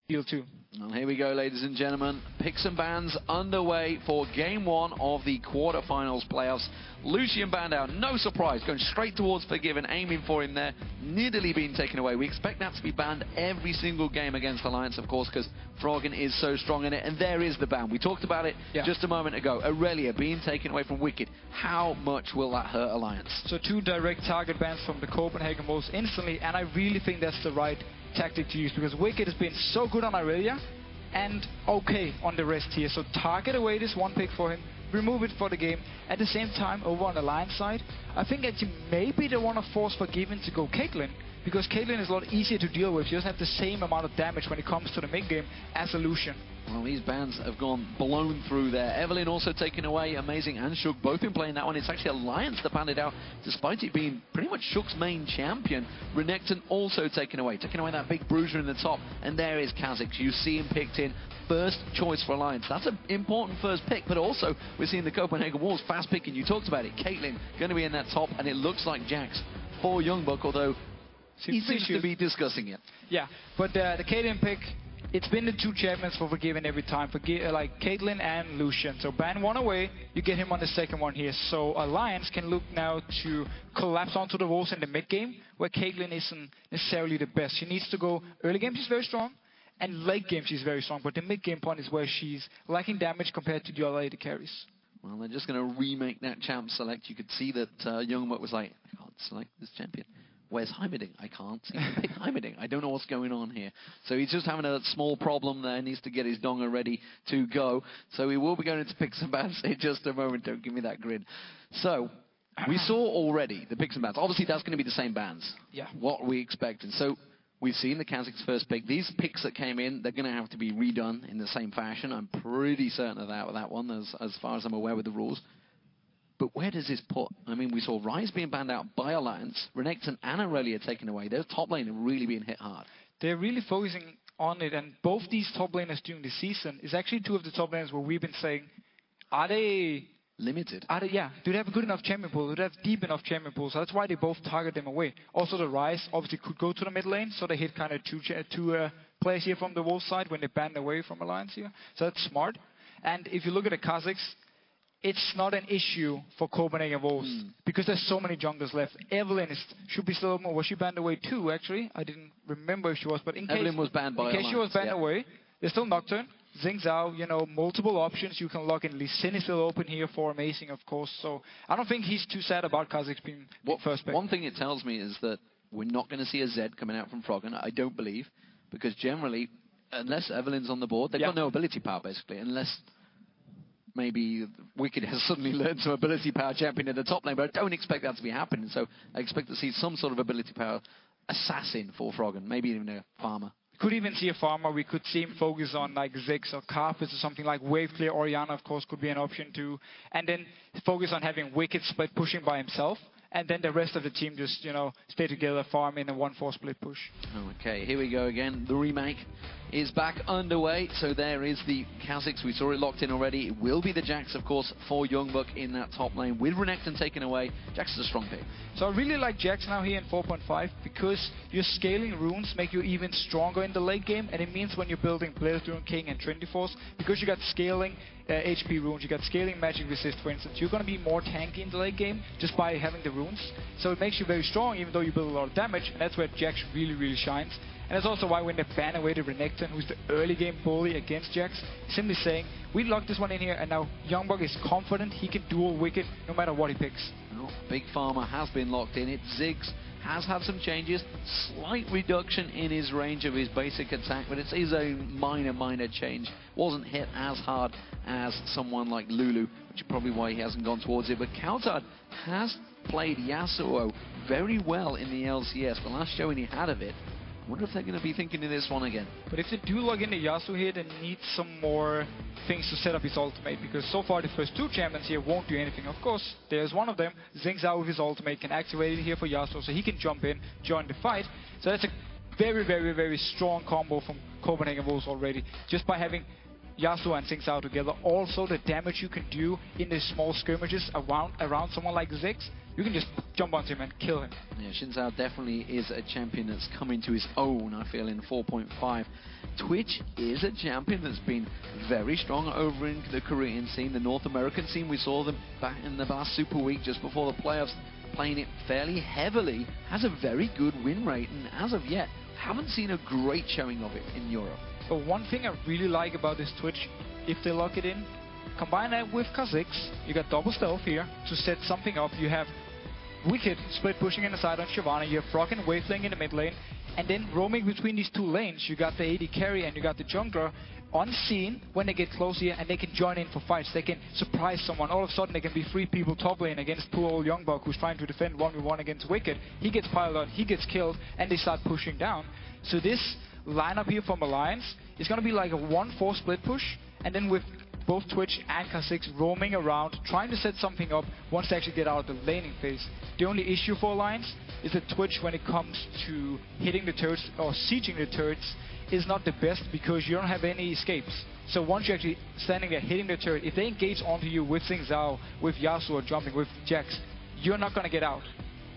deal too. Well, here we go, ladies and gentlemen. Picks and bans underway for Game 1 of the quarterfinals playoffs. Lucian banned out, no surprise, going straight towards Forgiven, aiming for him there, nearly being taken away. We expect that to be banned every single game against Alliance, of course, because Froggen is so strong in it, and there is the ban. We talked about it just a moment ago. Aurelia being taken away from Wicked. How much will that hurt Alliance? So 2 direct target bans from the Copenhagen Wolves instantly, and I really think that's the right tactic to use, because Wicked has been so good on Aurelia and okay on the rest here. So target away this 1 pick for him, remove it for the game. At the same time, over on the Alliance side, I think actually maybe they want to force Forgiven to go Caitlyn, because Caitlyn is a lot easier to deal with. She doesn't have the same amount of damage when it comes to the mid game as a Lucian. Well, these bans have gone blown through there. Evelyn also taken away. Amazing and Shook both been playing that one. It's actually Alliance that banned it out, despite it being pretty much Shook's main champion. Renekton also taken away that big bruiser in the top. And there is Kha'Zix. You see him picked in. First choice for Alliance. That's an important first pick, but also we're seeing the Copenhagen Wolves fast picking. You talked about it. Caitlyn going to be in that top, and it looks like Jax for YoungBuck, although he seems to be discussing it. Yeah, but the Caitlyn pick, it's been the 2 champions for Forgiven every time, like Caitlyn and Lucian. So ban 1 away, you get him on the second one here. So Alliance can look now to collapse onto the Wolves in the mid game, where Caitlyn isn't necessarily the best. She needs to go early game, she's very strong, and late game she's very strong, but the mid game point is where she's lacking damage compared to the other lady carries. Well, they're just going to remake that champ select. You could see that YoungBuck was like, I can't select this champion. Where's Heimerdinger? I can't seem to pick Heimerdinger. I don't know what's going on here. So he's just having a small problem there. Needs to get his donga ready to go. So we will be going into picks and bans in just a moment. Don't give me that grin. So we saw already the picks and bans. Obviously, that's going to be the same bans. Yeah. What we expected. So we've seen the Kha'Zix first pick. These picks that came in, they're going to have to be redone in the same fashion. I'm pretty certain of that with that one, as far as I'm aware with the rules. But where does this put? I mean, we saw Ryze being banned out by Alliance, Renekton and Aurelia taken away. Their top lane are really being hit hard. They're really focusing on it, and both these top laners during the season is actually 2 of the top laners where we've been saying, are they limited? Do they have a good enough champion pool? Do they have deep enough champion pool? So that's why they both target them away. Also, the Ryze obviously could go to the mid lane, so they hit kind of two players here from the Wolf side when they banned away from Alliance here. So that's smart. And if you look at the Kha'Zix, it's not an issue for Copenhagen Wolves because there's so many junglers left. Evelyn should be still more. Was she banned away too, actually? I didn't remember if she was, but in case Evelyn was banned by Alliance, she was banned away, there's still Nocturne, Ziggs Zhao, you know, multiple options you can lock in. Lee Sin is still open here for Amazing, of course. So I don't think he's too sad about Kha'Zix being first pick. One thing it tells me is that we're not going to see a Zed coming out from Froggen, I don't believe, because generally, unless Evelyn's on the board, they've got no ability power, basically, unless maybe Wicked has suddenly learned some ability power champion in the top lane, but I don't expect that to be happening. So I expect to see some sort of ability power assassin for Froggen, maybe even a farmer. We could even see a farmer. We could see him focus on like Ziggs or Carpus or something like Wave Clear. Orianna, of course, could be an option too. And then focus on having Wicked split pushing by himself. And then the rest of the team just, you know, stay together, farm in a 1-4 split push. Okay, here we go again. The remake is back underway. So there is the Kha'Zix. We saw it locked in already. It will be the Jax, of course, for YoungBuck in that top lane with Renekton taken away. Jax is a strong pick. So I really like Jax now here in 4.5 because your scaling runes make you even stronger in the late game. And it means when you're building Blaze Rune King and Trinity Force, because you got scaling HP runes, you got scaling magic resist, for instance, you're going to be more tanky in the late game just by having the runes. So it makes you very strong even though you build a lot of damage, and that's where Jax really, really shines. And that's also why when they ban away the Renekton, who's the early game bully against Jax, simply saying, we locked this one in here, and now YoungBuck is confident he can duel Wicked no matter what he picks. Well, Big Farmer has been locked in it. Ziggs has had some changes, slight reduction in his range of his basic attack, but it's his own minor change. Wasn't hit as hard as someone like Lulu, which is probably why he hasn't gone towards it. But cowTard has played Yasuo very well in the LCS. The last showing he had of it, I wonder if they're going to be thinking of this one again. But if they do log into Yasuo here, they need some more things to set up his ultimate, because so far the first 2 champions here won't do anything. Of course, there's one of them, Ziggs out with his ultimate, can activate it here for Yasuo, so he can jump in, join the fight. So that's a very, very, very strong combo from Copenhagen Wolves already, just by having Yasuo and Ziggs out together. Also, the damage you can do in the small skirmishes around someone like Ziggs, you can just jump onto him and kill him. Yeah, Xin Zhao definitely is a champion that's coming to his own, I feel, in 4.5. Twitch is a champion that's been very strong over in the Korean scene, the North American scene. We saw them back in the last Super Week just before the playoffs, playing it fairly heavily, has a very good win rate, and as of yet, haven't seen a great showing of it in Europe. But one thing I really like about this Twitch, if they lock it in, combine that with Kha'Zix, you got double stealth here to set something up. You have Wickd split pushing in the side on Shyvana, you have Froggen waveling in the mid lane, and then roaming between these two lanes, you got the AD carry and you got the jungler unseen when they get close here, and they can join in for fights. They can surprise someone. All of a sudden, they can be 3 people top lane against poor old YoungBuck who's trying to defend 1v1 against Wickd. He gets piled on, he gets killed, and they start pushing down. So this lineup here from Alliance is going to be like a 1-4 split push, and then with both Twitch and Kha'Zix roaming around, trying to set something up once they actually get out of the laning phase. The only issue for Alliance is that Twitch, when it comes to hitting the turrets or sieging the turrets, is not the best because you don't have any escapes. So once you're actually standing there hitting the turret, if they engage onto you with Zhao, with Yasuo jumping, with Jax, you're not going to get out.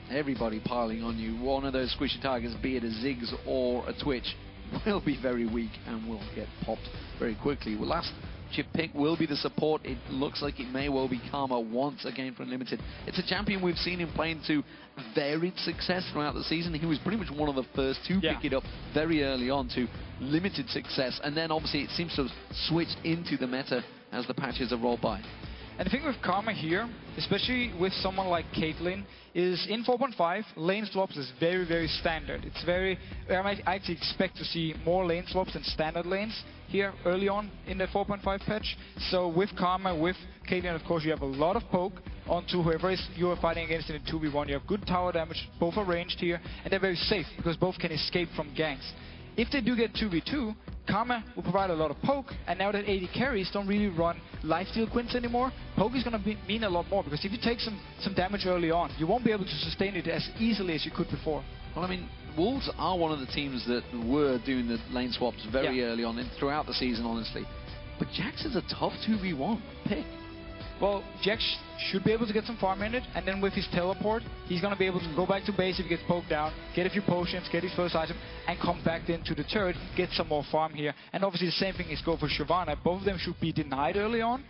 Everybody piling on you. One of those squishy targets, be it a Ziggs or a Twitch, will be very weak and will get popped very quickly. Well, last chip pick will be the support. It looks like it may well be Karma once again for Unlimited. It's a champion we've seen him playing to varied success throughout the season. He was pretty much one of the first to pick it up very early on to limited success, and then obviously it seems to have switched into the meta as the patches have rolled by. And the thing with Karma here, especially with someone like Caitlyn, is in 4.5, lane swaps is very, very standard. It's very, I might actually expect to see more lane swaps than standard lanes here early on in the 4.5 patch. So with Karma, with Caitlyn, of course, you have a lot of poke onto whoever is you are fighting against in a 2v1. You have good tower damage, both are ranged here, and they're very safe because both can escape from ganks. If they do get 2v2, Karma will provide a lot of poke, and now that AD carries don't really run lifesteal quints anymore, poke is going to mean a lot more, because if you take some damage early on, you won't be able to sustain it as easily as you could before. Well, I mean, Wolves are one of the teams that were doing the lane swaps very early on and throughout the season, honestly. But Jax is a tough 2v1 pick. Well, Jax should be able to get some farm in it, and then with his teleport, he's going to be able to go back to base if he gets poked down, get a few potions, get his first item, and come back into the turret, get some more farm here. And obviously the same thing is go for Shyvana. Both of them should be denied early on.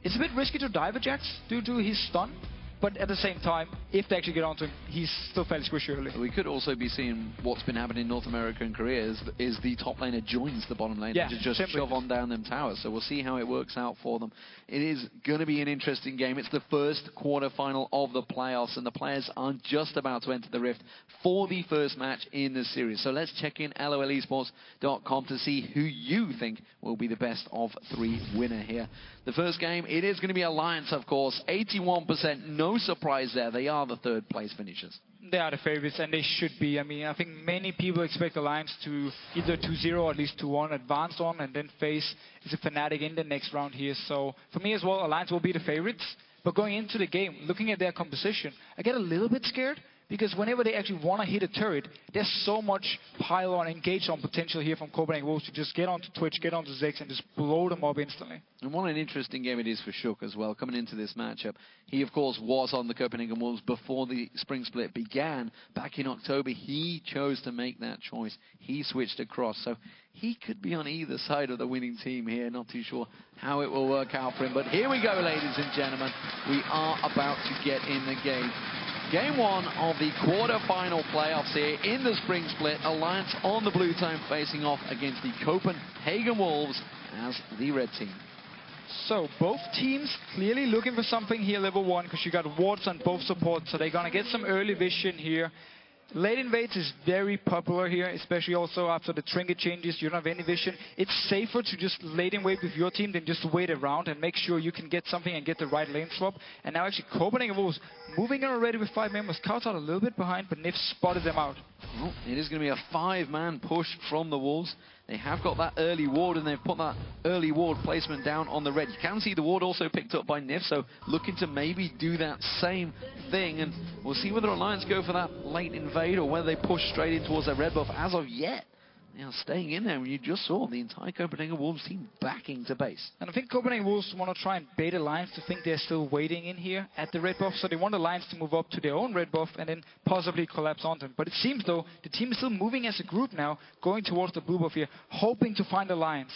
It's a bit risky to dive at Jax due to his stun, but at the same time, if they actually get onto him, he's still fairly squishy early. We could also be seeing what's been happening in North America and Korea is the top laner joins the bottom lane to just shove on down them towers. So we'll see how it works out for them. It is going to be an interesting game. It's the first quarterfinal of the playoffs, and the players are just about to enter the Rift for the first match in the series. So let's check in lolesports.com to see who you think will be the best of 3 winner here. The first game, it is going to be Alliance, of course. 81%, no surprise there. They are the 3rd place finishers. They are the favorites, and they should be. I mean, I think many people expect Alliance to either 2-0 or at least 2-1 advance on, and then face the Fnatic in the next round here. So for me as well, Alliance will be the favorites. But going into the game, looking at their composition, I get a little bit scared, because whenever they actually want to hit a turret, there's so much pile-on, engage-on potential here from Copenhagen Wolves to just get onto Twitch, get onto Ziggs, and just blow them up instantly. And what an interesting game it is for Shook as well, coming into this matchup. He, of course, was on the Copenhagen Wolves before the spring split began. Back in October, he chose to make that choice. He switched across, so he could be on either side of the winning team here. Not too sure how it will work out for him. But here we go, ladies and gentlemen. We are about to get in the game. Game 1 of the quarter-final playoffs here in the spring split. Alliance on the blue team facing off against the Copenhagen Wolves as the red team. So both teams clearly looking for something here level 1, because you got wards on both supports, so they're going to get some early vision here. Late invades is very popular here, especially also after the trinket changes. You don't have any vision. It's safer to just late invade with your team than just wait around and make sure you can get something and get the right lane swap. And now actually Copenhagen Wolves moving in already with 5 members. cowTard a little bit behind, but Nyph spotted them out. Well, it is going to be a 5-man push from the Wolves. They have got that early ward, and they've put that early ward placement down on the red. You can see the ward also picked up by Nyph, so looking to maybe do that same thing. And we'll see whether Alliance go for that late invade or whether they push straight in towards their red buff. As of yet, Now staying in there, and you just saw the entire Copenhagen Wolves team backing to base. And I think Copenhagen Wolves want to try and bait Alliance to think they're still waiting in here at the red buff, so they want Alliance to move up to their own red buff and then possibly collapse onto them. But it seems though the team is still moving as a group now, going towards the blue buff here, hoping to find Alliance.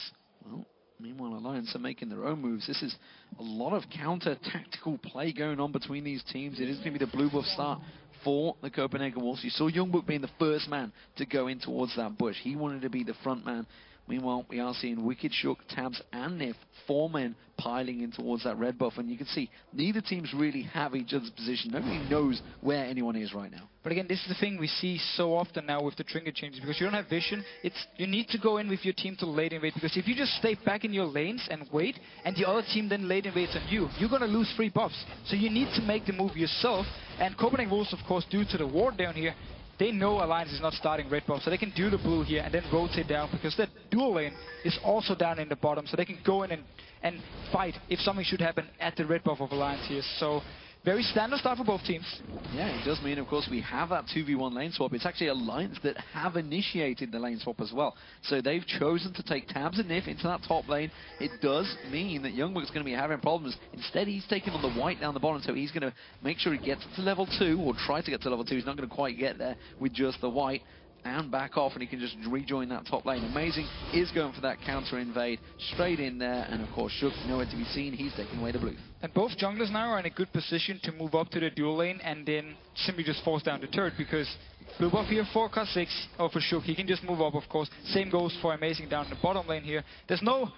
Well, meanwhile, Alliance are making their own moves. This is a lot of counter-tactical play going on between these teams. It is going to be the blue buff start for the Copenhagen Wolves. You saw YoungBuck being the first man to go in towards that bush. He wanted to be the front man. Meanwhile, we are seeing Wickd, Shook, Tabzz, and Nyph, 4 men piling in towards that red buff. And you can see neither teams really have each other's position. Nobody knows where anyone is right now. But again, this is the thing we see so often now with the trinket changes, because you don't have vision. You need to go in with your team to late invade, because if you just stay back in your lanes and wait, and the other team then late invades on you, you're going to lose 3 buffs. So you need to make the move yourself. And Copenhagen Wolves, of course, due to the ward down here, they know Alliance is not starting red buff, so they can do the blue here and then rotate down, because that dual lane is also down in the bottom, so they can go in and fight if something should happen at the red buff of Alliance here. So very standard start for both teams. Yeah, it does mean, of course, we have that 2v1 lane swap. It's actually Alliance that have initiated the lane swap as well. So they've chosen to take Tabzz and Nyph into that top lane. It does mean that YoungBuck's going to be having problems. Instead, he's taking on the white down the bottom, so he's going to make sure he gets to level 2, or try to get to level 2. He's not going to quite get there with just the white. And back off, and he can just rejoin that top lane. Amazing is going for that counter invade straight in there, and of course Shook nowhere to be seen. He's taking away the blue. And both junglers now are in a good position to move up to the dual lane and then simply just force down the turret, because blue buff here for Kha'Zix, or for Shook, he can just move up, of course. Same goes for Amazing down in the bottom lane here. There's no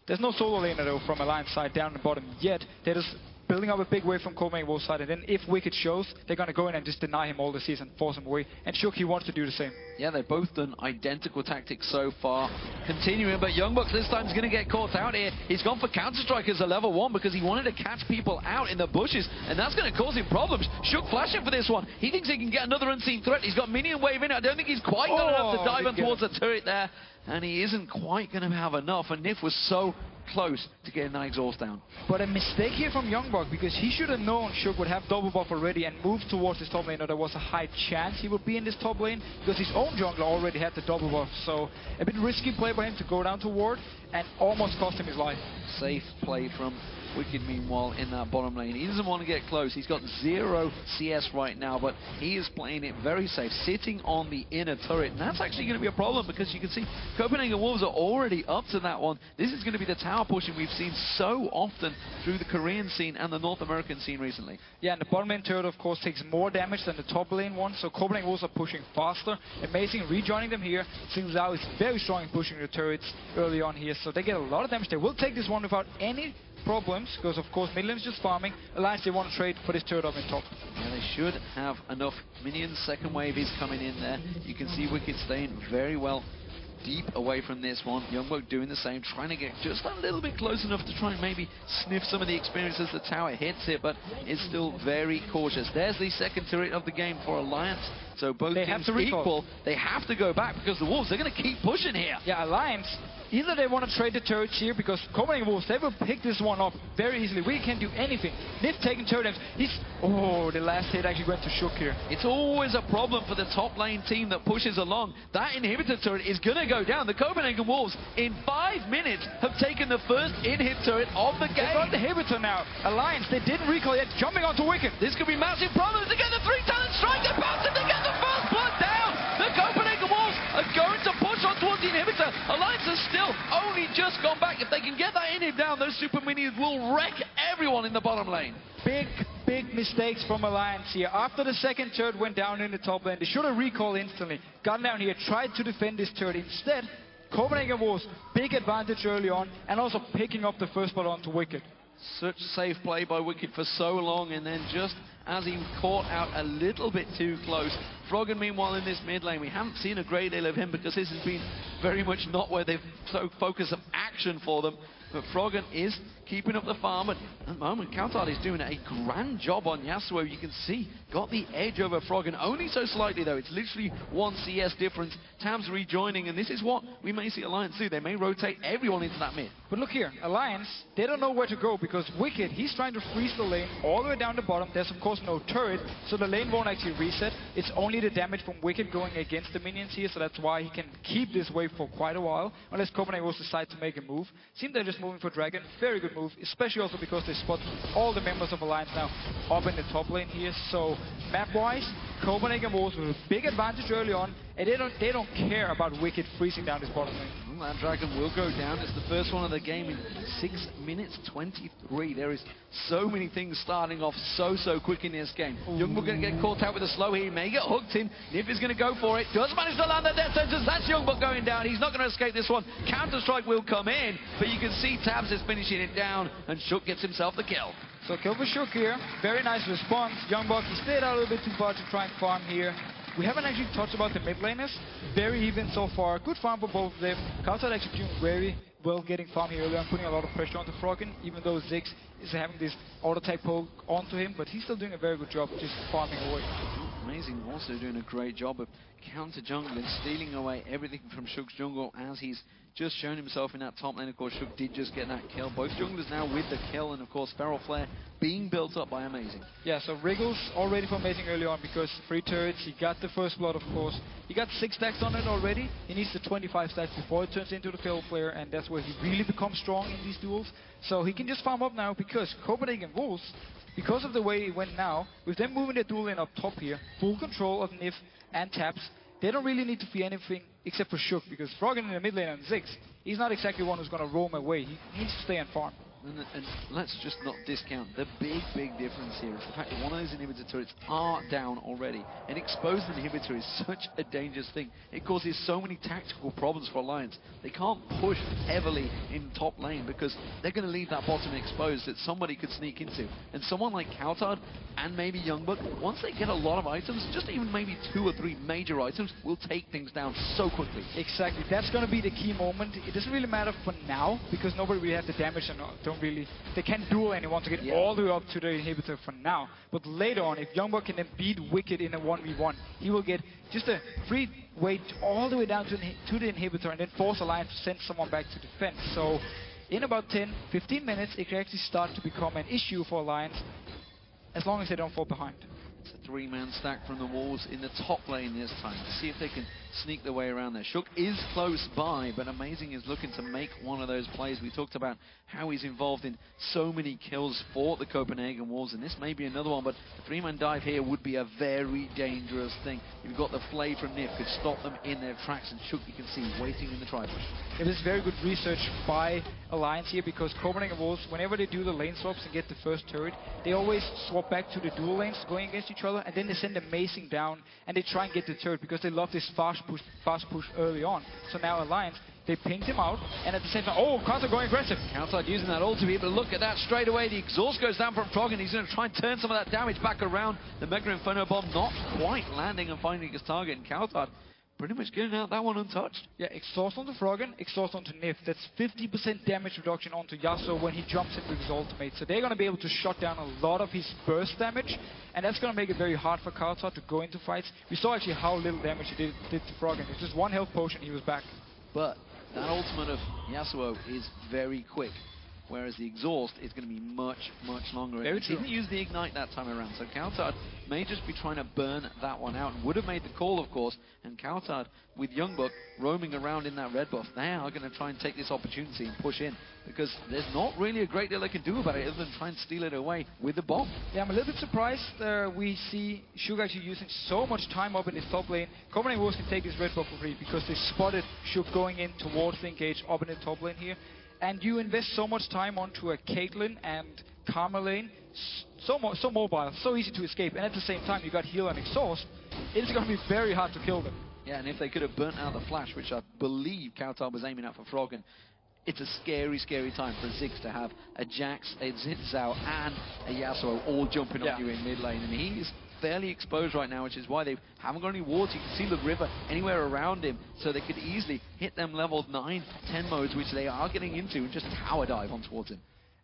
solo laner though from Alliance side down the bottom yet. They're just building up a big wave from Copenhagen Wolves side, and then if Wickd shows, they're going to go in and just deny him all the season, force him away. And Shook, he wants to do the same. Yeah, they've both done identical tactics so far. Continuing, but YoungBuck this time is going to get caught out here. He's gone for Counter-Strike as a level 1 because he wanted to catch people out in the bushes, and that's going to cause him problems. Shook flashing for this one. He thinks he can get another unseen threat. He's got minion wave in. I don't think he's quite got enough to dive on towards the turret there, and he isn't quite going to have enough, and Nyph was so close to getting that exhaust down. But a mistake here from YoungBuck, because he should have known Shook would have double buff already and moved towards his top lane, or there was a high chance he would be in this top lane, because his own jungler already had the double buff. So a bit risky play by him to go down to ward and almost cost him his life. Safe play from Wickd, meanwhile, in that bottom lane. He doesn't want to get close. He's got 0 CS right now, but he is playing it very safe, sitting on the inner turret. And that's actually going to be a problem, because you can see Copenhagen Wolves are already up to that one. This is going to be the tower pushing we've seen so often through the Korean scene and the North American scene recently. Yeah, and the bottom lane turret, of course, takes more damage than the top lane one, so Copenhagen Wolves are pushing faster. Amazing rejoining them here. Zhao is very strong in pushing the turrets early on here, so they get a lot of damage. They will take this one without any problems, because of course mid lane's just farming. Alliance, they want to trade for this turret up in top. Yeah, they should have enough minions. Second wave is coming in there. You can see Wickd staying very well deep away from this one. YoungBuck doing the same, trying to get just a little bit close enough to try and maybe sniff some of the experience as the tower hits it, but it's still very cautious. There's the second turret of the game for Alliance. So both teams equal. They have to go back, because the Wolves, they're going to keep pushing here. Yeah, Alliance, either they want to trade the turrets here, because Copenhagen Wolves, they will pick this one up very easily. We can't do anything. Nyph taking turret damage. Oh, the last hit actually went to Shook here. It's always a problem for the top lane team that pushes along. That inhibitor turret is going to go down. The Copenhagen Wolves, in 5 minutes, have taken the first inhib turret of the game. They got the inhibitor now. Alliance, they didn't recall yet. Jumping onto Wickd. This could be massive problems. They get the 3-talent strike. They bounce it. They get the first blood down. The Copenhagen Wolves are going to push on towards the inhibitor. Alliance has still only just gone back. If they can get that inhib down, those super minions will wreck everyone in the bottom lane. Big mistakes from Alliance here. After the second turret went down in the top lane, they should have recalled instantly. Got down here, tried to defend this turret. Instead, Copenhagen Wolves, big advantage early on, and also picking up the first blood onto Wickd. Such safe play by Wickd for so long, and then just as he caught out a little bit too close. Froggen, meanwhile, in this mid lane, we haven't seen a great deal of him, because this has been very much not where they've focused of action for them. but Froggen is keeping up the farm, and at the moment, cowTard is doing a grand job on Yasuo. You can see, got the edge over Froggen, only so slightly though. It's literally 1 CS difference. Tabzz rejoining, and this is what we may see Alliance do. They may rotate everyone into that mid. But look here, Alliance, they don't know where to go because Wickd, he's trying to freeze the lane all the way down the bottom. There's of course no turret, so the lane won't actually reset. It's only the damage from Wickd going against the minions here, so that's why he can keep this wave for quite a while, unless Copenhagen will decide to make a move. Seems they're just moving for Dragon. Very good move, especially also because they spot all the members of Alliance now up in the top lane here. So map-wise, Copenhagen Wolves with a big advantage early on, and they don't care about Wickd freezing down his bottom lane. That Dragon will go down. It's the first one of the game in 6 minutes 23. There is so many things starting off so quick in this game. YoungBuck going to get caught out with a slow here. He may get hooked in. Nyph is going to go for it. Does manage to land the death sentence. That's YoungBuck going down. He's not going to escape this one. Counter-Strike will come in, but you can see Tabzz is finishing it down, and Shook gets himself the kill. So kill for Shook here. Very nice response. YoungBuck, he stayed out a little bit too far to try and farm here. We haven't actually talked about the mid laners. Very even so far. Good farm for both of them. cowTard actually doing very well getting farm here earlier and putting a lot of pressure onto Froggen, even though Ziggs is having this auto-attack poke onto him, but he's still doing a very good job just farming away. Amazing, also doing a great job of counter-jungling, stealing away everything from Shook's jungle as he's just shown himself in that top lane. Of course, Shook did just get that kill. Both junglers now with the kill, and of course, Feral Flare being built up by Amazing. Yeah, so Wriggles already for Amazing early on because 3 turrets, he got the first blood, of course. He got 6 stacks on it already. He needs the 25 stacks before it turns into the Feral Flare, and that's where he really becomes strong in these duels. So he can just farm up now because Copenhagen Wolves, because of the way it went now, with them moving their duel lane up top here, full control of Nyph and Tabzz, they don't really need to fear anything except for Shook, because Froggen in the mid lane and Ziggs, he's not exactly one who's going to roam away. He needs to stay and farm. And let's just not discount the big difference here. The fact that one of those inhibitor turrets are down already. An exposed inhibitor is such a dangerous thing. It causes so many tactical problems for Alliance. They can't push heavily in top lane because they're going to leave that bottom exposed that somebody could sneak into. And someone like cowTard and maybe YoungBuck, once they get a lot of items, just even maybe 2 or 3 major items, will take things down so quickly. Exactly. That's going to be the key moment. It doesn't really matter for now because nobody really has the damage and they can't duel anyone to get all the way up to the inhibitor for now. But later on, if YoungBuck can then beat Wickd in a 1v1, he will get just a free way all the way down to the inhibitor and then force Alliance to send someone back to defense. So in about 10-15 minutes, it can actually start to become an issue for Alliance as long as they don't fall behind. It's a 3-man stack from the Wolves in the top lane this time. See if they can sneak their way around there. Shook is close by, but Amazing is looking to make one of those plays. We talked about how he's involved in so many kills for the Copenhagen Wolves, and this may be another one, but the 3-man dive here would be a very dangerous thing. You've got the flay from Nyph, could stop them in their tracks, and Shook, you can see, waiting in the tri-push. It is very good research by Alliance here, because Copenhagen Wolves, whenever they do the lane swaps and get the first turret, they always swap back to the dual lanes going against each other, and then they send Amazing down, and they try and get the turret, because they love this fast push early on. So now Alliance, they pinged him out, and at the same time, oh, cowTard going aggressive. cowTard using that ult to be able to look at that straight away. The exhaust goes down from Froggen. He's going to try and turn some of that damage back around. The Mega Inferno Bomb not quite landing and finding his target, and cowTard pretty much getting out that one untouched. Yeah, exhaust onto Froggen, exhaust onto Nyph. That's 50% damage reduction onto Yasuo when he jumps in with his ultimate. So they're going to be able to shut down a lot of his burst damage, and that's going to make it very hard for cowTard to go into fights. We saw actually how little damage he did to Froggen. It's just 1 health potion, he was back. But that ultimate of Yasuo is very quick, whereas the exhaust is going to be much longer. Very true. He didn't use the ignite that time around, so cowTard may just be trying to burn that one out, and would have made the call, of course. And cowTard, with YoungBuck roaming around in that red buff, they are going to try and take this opportunity and push in, because there's not really a great deal they can do about it other than try and steal it away with the bomb. Yeah, I'm a little bit surprised we see Shook actually using so much time up in his top lane. Copenhagen Wolves can take this red buff for free because they spotted Shook going in towards the engage up in the top lane here. And you invest so much time onto a Caitlyn and Karma lane, so mobile, so easy to escape, and at the same time you got heal and exhaust. It's going to be very hard to kill them. Yeah, and if they could have burnt out the flash, which I believe cowTard was aiming at for Froggen, it's a scary time for Ziggs to have a Jax, a Zhao, and a Yasuo all jumping on you in mid lane, and he's fairly exposed right now, which is why they haven't got any wards. You can see the river anywhere around him, so they could easily hit them level 9, 10 modes, which they are getting into, and just tower dive on towards him.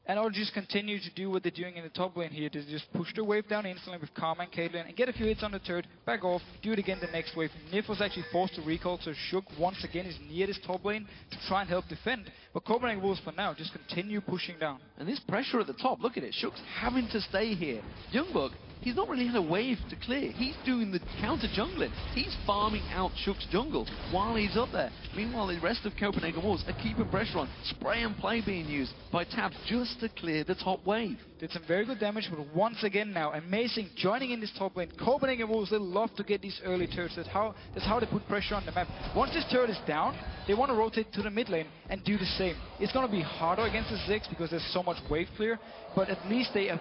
And I'll just continue to do what they're doing in the top lane here, to just push the wave down instantly with Karma and Caitlyn and get a few hits on the turret, back off, do it again the next wave. Nyph was actually forced to recall, so Shook once again is near this top lane to try and help defend. But Copenhagen Wolves for now just continue pushing down. And this pressure at the top, look at it, Shook's having to stay here. YoungBuck, he's not really had a wave to clear. He's doing the counter jungling. He's farming out Shook's jungle while he's up there. Meanwhile, the rest of Copenhagen Wolves are keeping pressure on. Spray and play being used by Tabzz just to clear the top wave. Did some very good damage, but once again now, amazing joining in this top lane. Copenhagen Wolves, they love to get these early turrets. That's how they put pressure on the map. Once this turret is down, they want to rotate to the mid lane and do the same. It's going to be harder against the Ziggs because there's so much wave clear, but at least they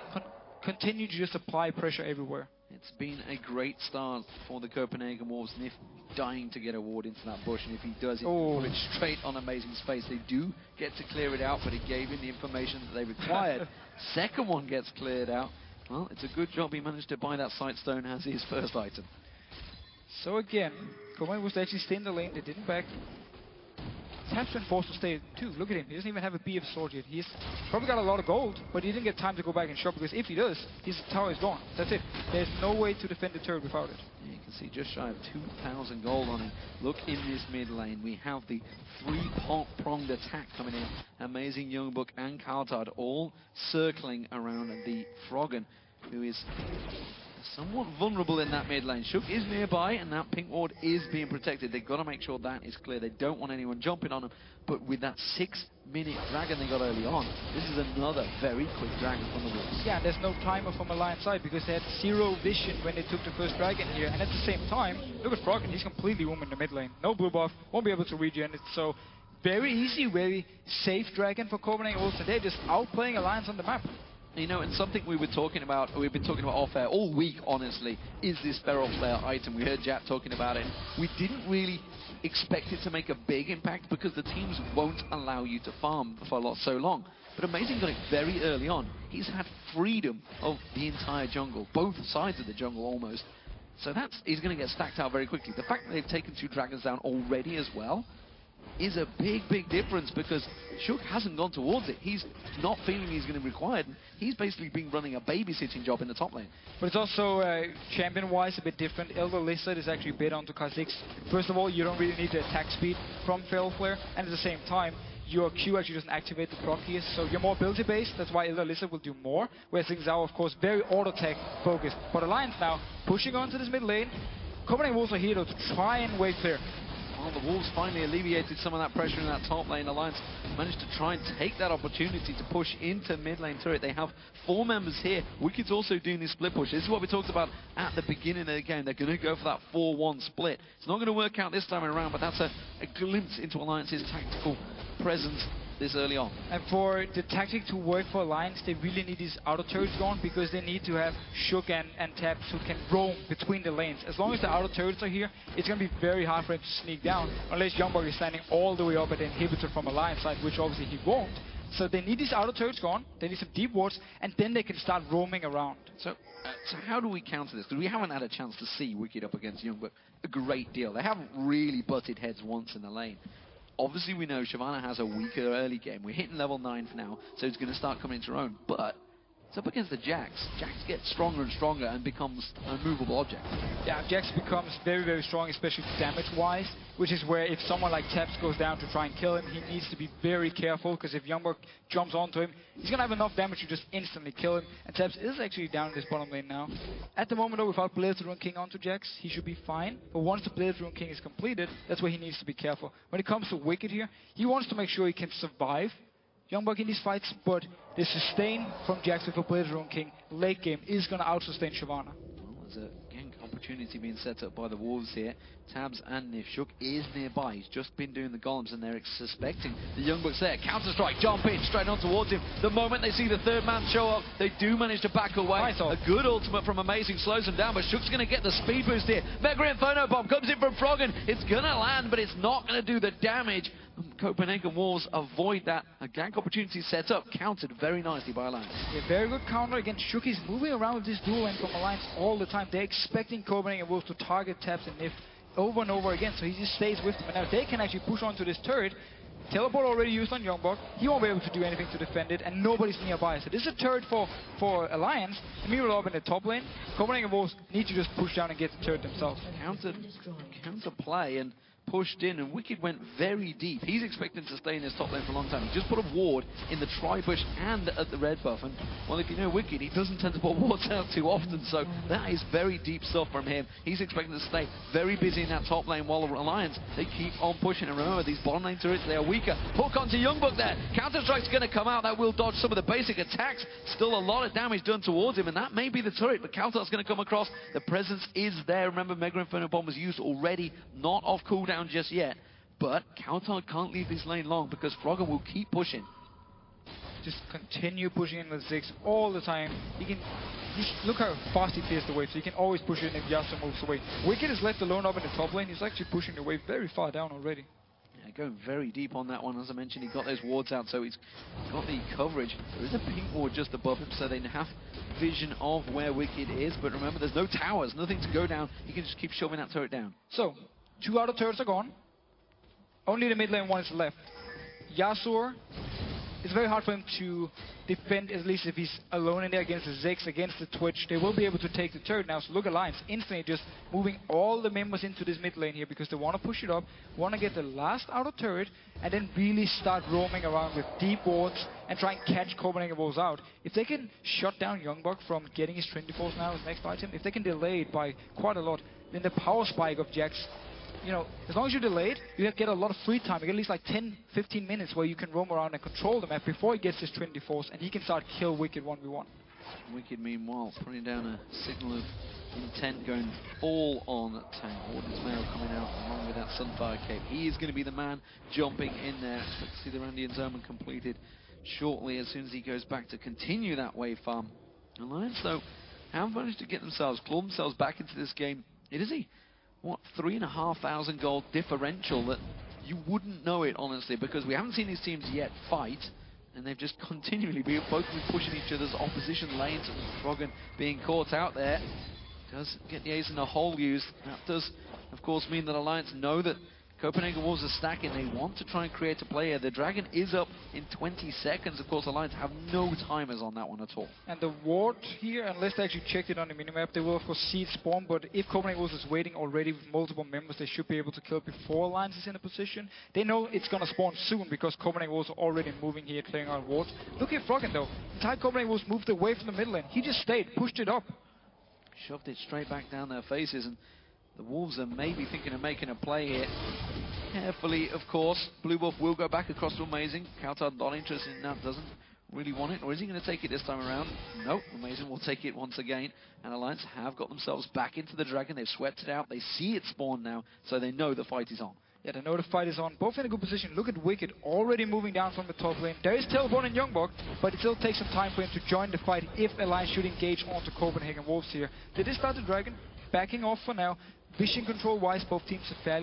continue to just apply pressure everywhere. It's been a great start for the Copenhagen Wolves. Nyph dying to get a ward into that bush, and if he does, it put it straight on Amazing Space. They do get to clear it out, but it gave him the information that they required. Second one gets cleared out. Well, it's a good job he managed to buy that Sightstone as his first item. So again, Copenhagen was actually stay in the lane. They didn't back. Tabzz been forced to stay too. Look at him. He doesn't even have a BF sword yet. He's probably got a lot of gold, but he didn't get time to go back and shop, because if he does, his tower is gone. That's it. There's no way to defend the turret without it. Yeah, you can see just shy of 2,000 gold on him. Look in this mid lane. We have the three-pronged attack coming in. Amazing YoungBuck and cowTard all circling around the Froggen, who is somewhat vulnerable in that mid lane. Shook is nearby, and that pink ward is being protected. They've got to make sure that is clear. They don't want anyone jumping on them. But with that 6-minute dragon they got early on, this is another very quick dragon from the Wolves. Yeah, there's no timer from Alliance side because they had zero vision when they took the first dragon here. And at the same time, look at Froggen. He's completely woman in the mid lane. No blue buff, won't be able to regen it. So very easy, very safe dragon for Copenhagen Wolves. And they're just outplaying Alliance on the map. You know, and something we've been talking about off air all week, honestly, is this Feral Flare item. We heard Jack talking about it. We didn't really expect it to make a big impact because the teams won't allow you to farm for so long. But Amazing got it very early on. He's had freedom of the entire jungle, both sides of the jungle almost. So he's going to get stacked out very quickly. The fact that they've taken 2 dragons down already as well is a big, big difference, because Shook hasn't gone towards it. He's not feeling he's going to be required. He's basically been running a babysitting job in the top lane. But it's also, champion-wise, a bit different. Elder Lizard is actually bid onto Kha'Zix. First of all, you don't really need the attack speed from Feral Flare, and at the same time, your Q actually doesn't activate the proc here, so you're more ability-based. That's why Elder Lizard will do more, whereas Zhao, of course, very auto-tech focused. But Alliance now, pushing onto this mid lane. Copenhagen Wolves are here to try and wave clear. Well, the Wolves finally alleviated some of that pressure in that top lane. Alliance managed to try and take that opportunity to push into mid lane turret. They have 4 members here. Wicked's also doing this split push. This is what we talked about at the beginning of the game. They're going to go for that 4-1 split. It's not going to work out this time around, but that's a glimpse into Alliance's tactical presence this early on. And for the tactic to work for Alliance, they really need these outer turrets going, because they need to have Shook and Tabzz who can roam between the lanes. As long as the outer turrets are here, it's going to be very hard for him to sneak down, unless YoungBuck is standing all the way up at the inhibitor from Alliance side, which obviously he won't. So they need these outer turrets gone, they need some deep wards, and then they can start roaming around. So how do we counter this? Because we haven't had a chance to see Wicked up against YoungBuck a great deal. They haven't really butted heads once in the lane. Obviously, we know Shyvana has a weaker early game. We're hitting level 9 for now, so it's going to start coming into her own. But it's up against the Jax. Jax gets stronger and stronger and becomes a movable object. Yeah, Jax becomes very, very strong, especially damage-wise, which is where if someone like Tabzz goes down to try and kill him, he needs to be very careful, because if YoungBuck jumps onto him, he's going to have enough damage to just instantly kill him. And Tabzz is actually down in this bottom lane now. At the moment, though, without Blade Rune King onto Jax, he should be fine. But once the Blade Rune King is completed, that's where he needs to be careful. When it comes to Wicked here, he wants to make sure he can survive YoungBuck in these fights, but the sustain from Jax with a Blade Rune King late game is going to out-sustain Shyvana. Well, there's a gank opportunity being set up by the Wolves here. Tabzz and Nyph. Shook is nearby. He's just been doing the golems, and they're suspecting the YoungBuck's there. Counter-strike, jump in, straight on towards him. The moment they see the third man show up, they do manage to back away. Nice. A good ultimate from Amazing slows them down, but Shook's going to get the speed boost here. Mega Inferno Bomb comes in from Froggen. It's going to land, but it's not going to do the damage. Copenhagen Wolves avoid that. A gank opportunity set up, countered very nicely by Alliance. Yeah, very good counter against Shook. He's moving around with this dual lane from Alliance all the time. They're expecting Copenhagen Wolves to target Tabzz and Nyph over and over again, so he just stays with them. And now they can actually push onto this turret. Teleport already used on YoungBuck. He won't be able to do anything to defend it, and nobody's nearby. So this is a turret for Alliance. And meanwhile, up in the top lane, Copenhagen Wolves need to just push down and get the turret themselves. Counter play and pushed in, and Wickd went very deep. He's expecting to stay in this top lane for a long time. He just put a ward in the tri-bush and at the red buff. And, well, if you know Wickd, he doesn't tend to put wards out too often, so that is very deep stuff from him. He's expecting to stay very busy in that top lane while Alliance, they keep on pushing. And remember, these bottom lane turrets, they are weaker. Hook onto YoungBuck there. Counter-Strike's going to come out. That will dodge some of the basic attacks. Still a lot of damage done towards him, and that may be the turret, but cowTard's going to come across. The presence is there. Remember, Mega Inferno Bomb was used already, not off cooldown just yet, but cowTard can't leave this lane long because Froggen will keep pushing. Just continue pushing in with Ziggs all the time. He can just look how fast he clears the wave, so he can always push it in if Yasuo moves away. Wicked is left alone up in the top lane. He's actually pushing the wave very far down already. Yeah, going very deep on that one. As I mentioned, he got those wards out, so he's got the coverage. There is a pink ward just above him, so they have vision of where Wicked is. But remember, there's no towers, nothing to go down. He can just keep shoving that turret down. So, 2 out of turrets are gone. Only the mid lane one is left. Yasuo, it's very hard for him to defend, at least if he's alone in there against the Ziggs, against the Twitch. They will be able to take the turret now, so look, Alliance instantly just moving all the members into this mid lane here because they want to push it up, want to get the last outer turret, and then really start roaming around with deep wards and try and catch Copenhagen Wolves out. If they can shut down YoungBuck from getting his 24s now, his next item, if they can delay it by quite a lot, then the power spike of Jax, you know, as long as you delay it, you get a lot of free time. You get at least like 10-15 minutes where you can roam around and control the map before he gets his 24s, and he can start kill Wicked 1v1. Wicked, meanwhile, putting down a signal of intent, going all on tank. Warden's Mail coming out along with that Sunfire Cape. He is going to be the man jumping in there. Expect to see the Randy and Zerman completed shortly as soon as he goes back to continue that wave farm. Alliance, though, have managed to get themselves, claw themselves back into this game. It is a 3,500 gold differential that you wouldn't know it, honestly, because we haven't seen these teams yet fight, and they've just continually both been pushing each other's opposition lanes, and Froggen being caught out there does get the ace in the hole used. That does, of course, mean that Alliance know that Copenhagen Wolves are stacking. They want to try and create a play here. The Dragon is up in 20 seconds. Of course, Alliance have no timers on that one at all. And the ward here, unless they actually checked it on the minimap, they will of course see it spawn, but if Copenhagen Wolves is waiting already with multiple members, they should be able to kill it before Alliance is in a position. They know it's going to spawn soon because Copenhagen Wolves are already moving here, clearing out wards. Look at Froggen though. The time Copenhagen Wolves moved away from the middle lane, he just stayed, pushed it up. Shoved it straight back down their faces, and the Wolves are maybe thinking of making a play here. Carefully, of course. Blue buff will go back across to Amazing. cowTard not interested in that, doesn't really want it. Or is he going to take it this time around? Nope, Amazing will take it once again. And Alliance have got themselves back into the Dragon. They've swept it out. They see it spawn now, so they know the fight is on. Yeah, they know the fight is on. Both in a good position. Look at Wicked already moving down from the top lane. There is teleport in YoungBuck, but it still takes some time for him to join the fight if Alliance should engage onto Copenhagen Wolves here. They did start the Dragon, backing off for now. Vision control-wise, both teams are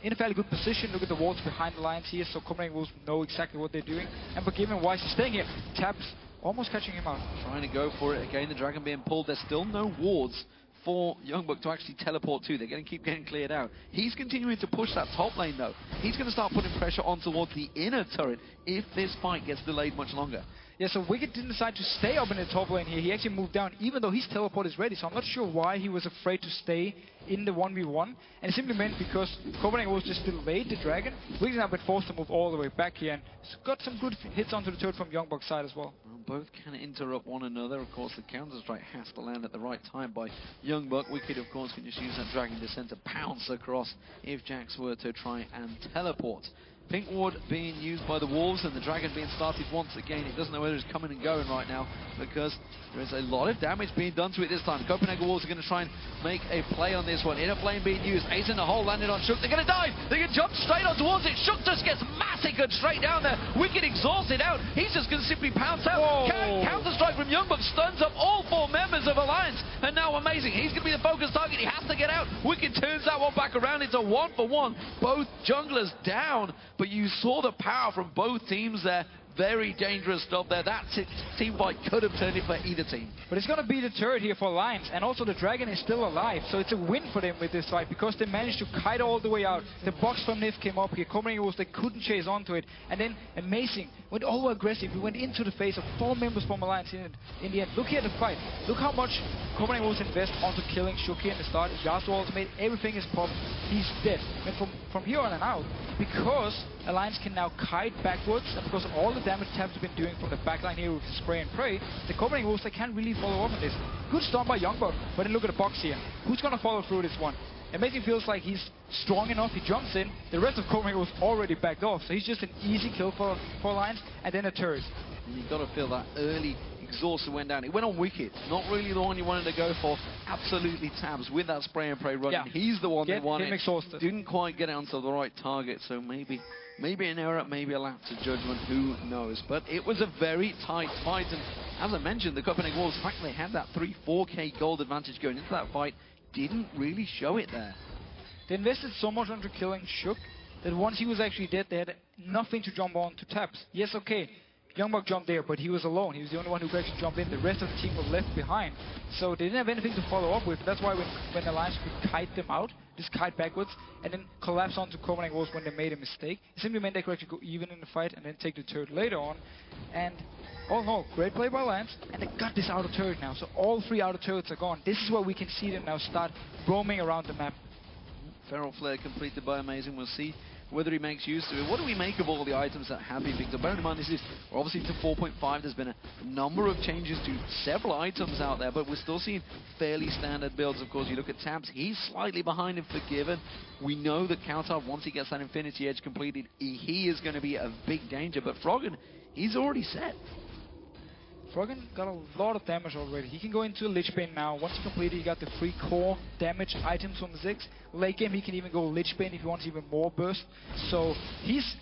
in a fairly good position. Look at the wards behind Alliance here, so Copenhagen Wolves know exactly what they're doing. And Forgiven-wise, he's staying here. Tabzz almost catching him out. Trying to go for it again. The Dragon being pulled. There's still no wards for YoungBuck to actually teleport to. They're going to keep getting cleared out. He's continuing to push that top lane, though. He's going to start putting pressure on towards the inner turret if this fight gets delayed much longer. Yeah, so Wicked didn't decide to stay up in the top lane here. He actually moved down, even though his teleport is ready. So I'm not sure why he was afraid to stay in the 1v1. And it simply meant because Copenhagen was just delayed the Dragon. Wicked have been forced to move all the way back here. And got some good hits onto the turret from YoungBuck's side as well. Both can interrupt one another. Of course, the counter-strike has to land at the right time by YoungBuck. Wicked, of course, can just use that Dragon Descent to pounce across if Jax were to try and teleport. Pink ward being used by the Wolves and the Dragon being started once again. It doesn't know whether it's coming and going right now because there is a lot of damage being done to it this time. Copenhagen Wolves are going to try and make a play on this one. Inner flame being used. Ace in the hole landed on Shook. They're going to dive. They can jump straight on towards it. Shook just gets massacred straight down there. Wicked exhausted out. He's just going to simply pounce out. Counter strike from YoungBuck stuns up all 4 members of Alliance. And now Amazing. He's going to be the focus target. He has to get get out. Wickd turns that one back around. It's a 1-for-1. Both junglers down, but you saw the power from both teams there. Very dangerous stuff there. That team fight could have turned it for either team. But it's going to be the turret here for Alliance, and also the Dragon is still alive, so it's a win for them with this fight because they managed to kite all the way out. The box from Nyph came up here. Copenhagen Wolves, they couldn't chase onto it, and then amazing, went over aggressive. We went into the face of 4 members from Alliance in the end. Look here at the fight. Look how much Copenhagen Wolves invest onto killing Shook here in the start. Yasuo ultimate, everything is popped. He's dead. And from here on and out, because Alliance can now kite backwards, and because of all the damage Tabzz have been doing from the backline here with the spray and pray, the Copenhagen Wolves, they can't really follow up on this. Good stun by YoungBuck, but then look at the box here. Who's going to follow through this one? Amazing feels like he's strong enough, he jumps in, the rest of Copenhagen was already backed off, so he's just an easy kill for Alliance, and then a turret. And you've got to feel that early exhaustion went down. It went on Wickd, not really the one you wanted to go for. Absolutely Tabzz with that spray and pray running. Yeah. He's the one that won it. Exhausted. Didn't quite get it onto the right target, so maybe an error, maybe a lapse of judgment, who knows. But it was a very tight fight, and as I mentioned, the Copenhagen Wolves, the fact they had that 4K gold advantage going into that fight, didn't really show it there. They invested so much into killing Shook that once he was actually dead, they had nothing to jump on to Tabzz. Yes, okay, YoungBuck jumped there, but he was alone. He was the only one who could actually jump in. The rest of the team was left behind. So they didn't have anything to follow up with. That's why when Alliance could kite them out, just kite backwards, and then collapse onto Copenhagen Wolves when they made a mistake, it simply meant they could actually go even in the fight and then take the turret later on. And all in all, great play by Alliance, and they got this outer turret now. So all 3 outer turrets are gone. This is where we can see them now start roaming around the map. Feral Flare completed by Amazing. We'll see whether he makes use of it. What do we make of all the items that have been picked up? Bearing in mind, we're obviously to 4.5. There's been a number of changes to several items out there, but we're still seeing fairly standard builds. Of course, you look at Tabzz, he's slightly behind in Forgiven. We know that cowTard, once he gets that Infinity Edge completed, he is going to be a big danger. But Froggen, he's already set. Froggen got a lot of damage already. He can go into a Lich Bane now. Once he completed, he got the 3 core damage items from Ziggs. Late game, he can even go Lich Bane if he wants even more burst. So he's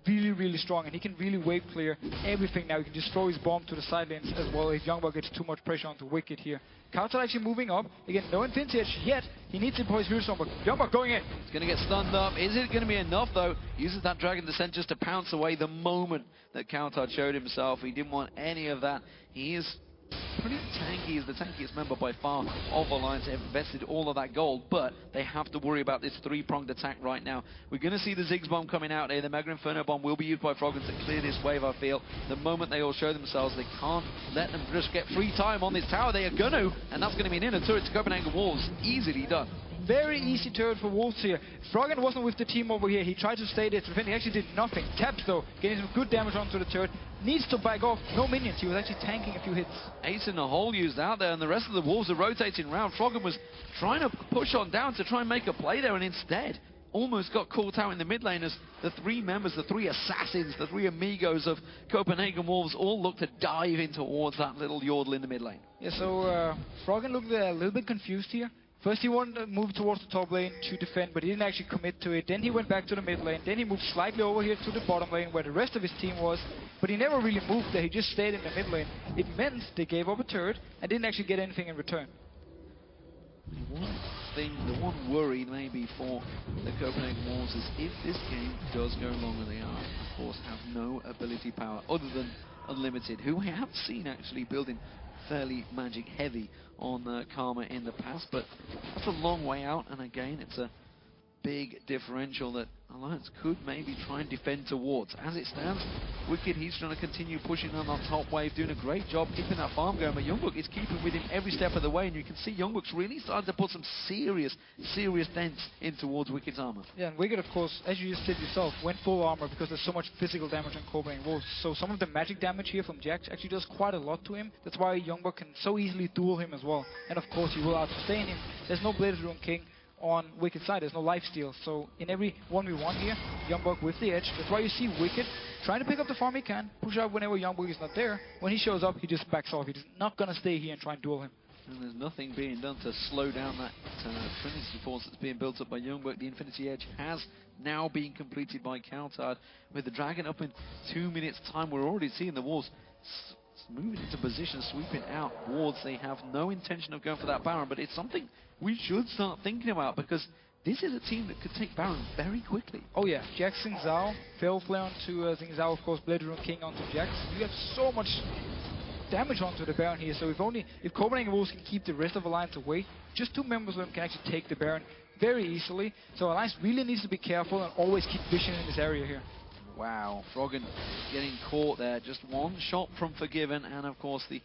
really, really strong, and he can really wave clear everything now. He can just throw his bomb to the side lanes as well if YoungBuck gets too much pressure onto Wickd here. cowTard actually moving up. Again, no Infinity Edge yet. He needs to employ his Fury Storm, but YoungBuck going in. He's going to get stunned up. Is it going to be enough, though? Uses that Dragon Descent just to pounce away the moment that cowTard showed himself. He didn't want any of that. He is pretty tanky. He's the tankiest member by far of Alliance. They've invested all of that gold, but they have to worry about this 3-pronged attack right now. We're going to see the Ziggs bomb coming out here. The Mega Inferno bomb will be used by Froggen to clear this wave, I feel. The moment they all show themselves, they can't let them just get free time on this tower. They are going to, and that's going to be an inner turret to Copenhagen Wolves. Easily done. Very easy turret for Wolves here. Froggen wasn't with the team over here. He tried to stay there to defend. He actually did nothing. Tabzz, though, getting some good damage onto the turret. Needs to back off. No minions. He was actually tanking a few hits. Ace in the hole used out there, and the rest of the Wolves are rotating around. Froggen was trying to push on down to try and make a play there, and instead almost got caught out in the mid lane as the 3 members, the 3 assassins, the 3 amigos of Copenhagen Wolves all looked to dive in towards that little yordle in the mid lane. Yeah, so Froggen looked a little bit confused here. First he wanted to move towards the top lane to defend, but he didn't actually commit to it. Then he went back to the mid lane. Then he moved slightly over here to the bottom lane where the rest of his team was, but he never really moved there. He just stayed in the mid lane. It meant they gave up a turret and didn't actually get anything in return. The one worry maybe for the Copenhagen Wolves is if this game does go longer, they are, of course, have no ability power other than Unlimited, who we have seen actually building fairly magic heavy on Karma in the past, but that's a long way out, and again, it's a big differential that Alliance could maybe try and defend towards. As it stands, Wickd, he's trying to continue pushing on that top wave, doing a great job keeping that farm going, but YoungBuck is keeping with him every step of the way, and you can see YoungBuck's really starting to put some serious dents in towards Wicked's armor. Yeah, and Wickd, of course, as you just said yourself, went full armor because there's so much physical damage on Copenhagen Wolves. So some of the magic damage here from Jax actually does quite a lot to him. That's why YoungBuck can so easily duel him as well. And of course, he will out-sustain him. There's no Bladed Rune King on Wicked's side, there's no lifesteal, so in every 1v1 here, YoungBuck with the edge. That's why you see Wickd trying to pick up the farm he can, push out whenever YoungBuck is not there. When he shows up, he just backs off. He's not going to stay here and try and duel him. And there's nothing being done to slow down that Trinity force that's being built up by YoungBuck. The Infinity Edge has now been completed by cowTard. With the Dragon up in 2 minutes time, we're already seeing the Wolves moving into position, sweeping out wards. They have no intention of going for that Baron, but it's something we should start thinking about because this is a team that could take Baron very quickly. Oh yeah, Jax and Zhao, Fail Flare onto Zhao, of course, Blade Rune King onto Jax. You have so much damage onto the Baron here, so if Copenhagen Wolves can keep the rest of Alliance away, just 2 members of them can actually take the Baron very easily. So Alliance really needs to be careful and always keep vision in this area here. Wow, Froggen getting caught there. Just one shot from Forgiven, and of course the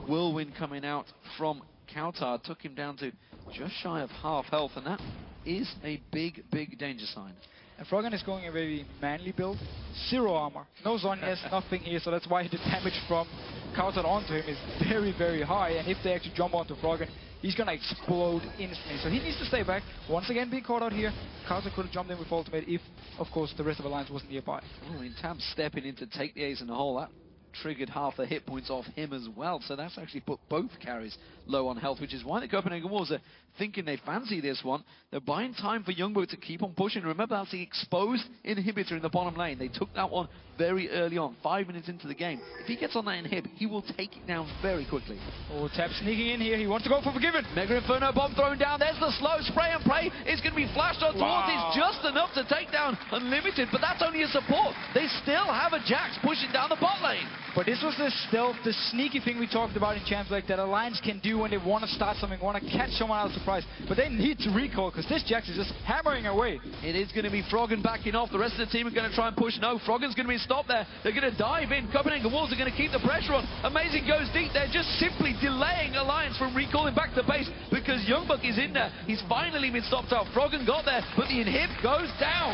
whirlwind coming out from cowTard took him down to just shy of half health, and that is a big, big danger sign. And Froggen is going a very manly build. 0 armor, no Zhonya's, nothing here, so that's why the damage from cowTard onto him is very, very high. And if they actually jump onto Froggen, he's gonna explode instantly. So he needs to stay back. Once again, being caught out here. cowTard could have jumped in with ultimate if, of course, the rest of Alliance wasn't nearby. Oh, and Tabzz stepping in to take the ace in the hole. That triggered half the hit points off him as well, so that's actually put both carries low on health, which is why the Copenhagen Wolves are thinking they fancy this one. They're buying time for YoungBuck to keep on pushing. Remember, that's the exposed inhibitor in the bottom lane. They took that one very early on, 5 minutes into the game. If he gets on that inhib, he will take it down very quickly. Oh, Tabzz sneaking in here. He wants to go for Forgiven. Mega Inferno bomb thrown down. There's the slow spray and pray. It's going to be flashed on towards. It's just enough to take down Unlimited, but that's only a support. They still have a Jax pushing down the bot lane. But this was the stealth, the sneaky thing we talked about in Champs League that Alliance can do when they want to start something, want to catch someone out of surprise. But they need to recall because this Jax is just hammering away. It is going to be Froggen backing off. The rest of the team are going to try and push. No, Froggen's going to be stopped there. They're going to dive in. Copenhagen Wolves are going to keep the pressure on. Amazing goes deep. They're just simply delaying Alliance from recalling back to base because YoungBuck is in there. He's finally been stopped out. Froggen got there, but the inhib goes down.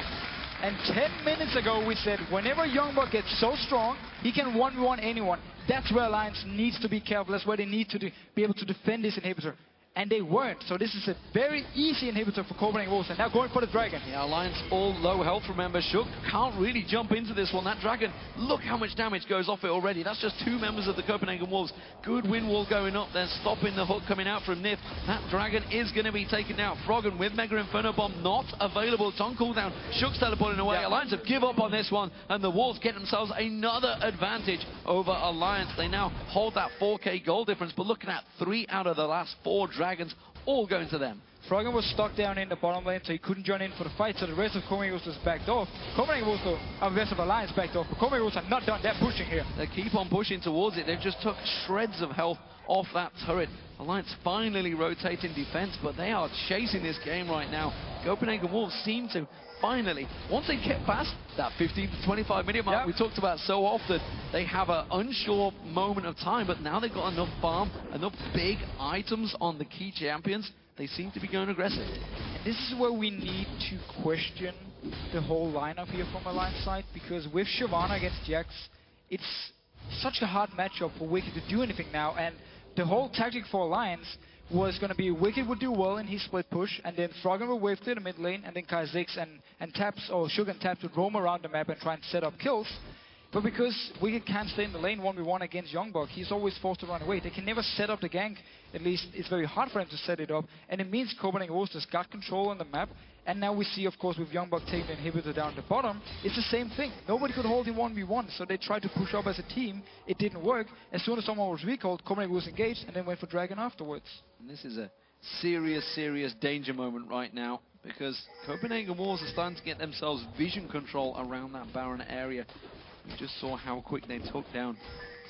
And 10 minutes ago we said whenever YoungBuck gets so strong, he can 1v1 anyone. That's where Alliance needs to be careful. That's where they need to be able to defend this inhibitor. And they weren't. So this is a very easy inhibitor for Copenhagen Wolves. And now going for the Dragon. Yeah, Alliance all low health, remember. Shook can't really jump into this one. That Dragon, look how much damage goes off it already. That's just 2 members of the Copenhagen Wolves. Good wind wall going up there, stopping the hook coming out from Nyph. That Dragon is going to be taken out. Froggen with Mega Inferno Bomb not available. It's on cooldown. Shook's teleporting away. Yeah. Alliance have give up on this one. And the Wolves get themselves another advantage over Alliance. They now hold that 4k goal difference. But looking at 3 out of the last 4 Dragons all going to them. Froggen was stuck down in the bottom lane, so he couldn't join in for the fight, so the rest of Copenhagen Wolves just backed off. Copenhagen Wolves, the rest of Alliance backed off, but Copenhagen Wolves are not done. They're pushing here. They keep on pushing towards it. They've just took shreds of health off that turret. Alliance finally rotating defense, but they are chasing this game right now. Copenhagen Wolves seem to finally, once they get past that 15 to 25 minute mark we talked about so often, they have an unsure moment of time, but now they've got enough farm, enough big items on the key champions. They seem to be going aggressive. And this is where we need to question the whole lineup here from Alliance side, because with Shyvana against Jax, it's such a hard matchup for Wickd to do anything now, and the whole tactic for Alliance was going to be Wickd would do well in his split push, and then Froggen would wave to the mid lane, and then Kha'Zix and Tabzz, or Shook and Tabzz would roam around the map and try and set up kills. But because Wickd can't stay in the lane 1v1 against YoungBuck, he's always forced to run away. They can never set up the gank. At least it's very hard for him to set it up. And it means Copenhagen Wolves just got control on the map. And now we see, of course, with YoungBuck taking the inhibitor down the bottom, it's the same thing. Nobody could hold him 1v1, so they tried to push up as a team. It didn't work. As soon as someone was recalled, Copenhagen was engaged and then went for Dragon afterwards. And this is a serious, serious danger moment right now, because Copenhagen Wolves are starting to get themselves vision control around that Baron area. We just saw how quick they took down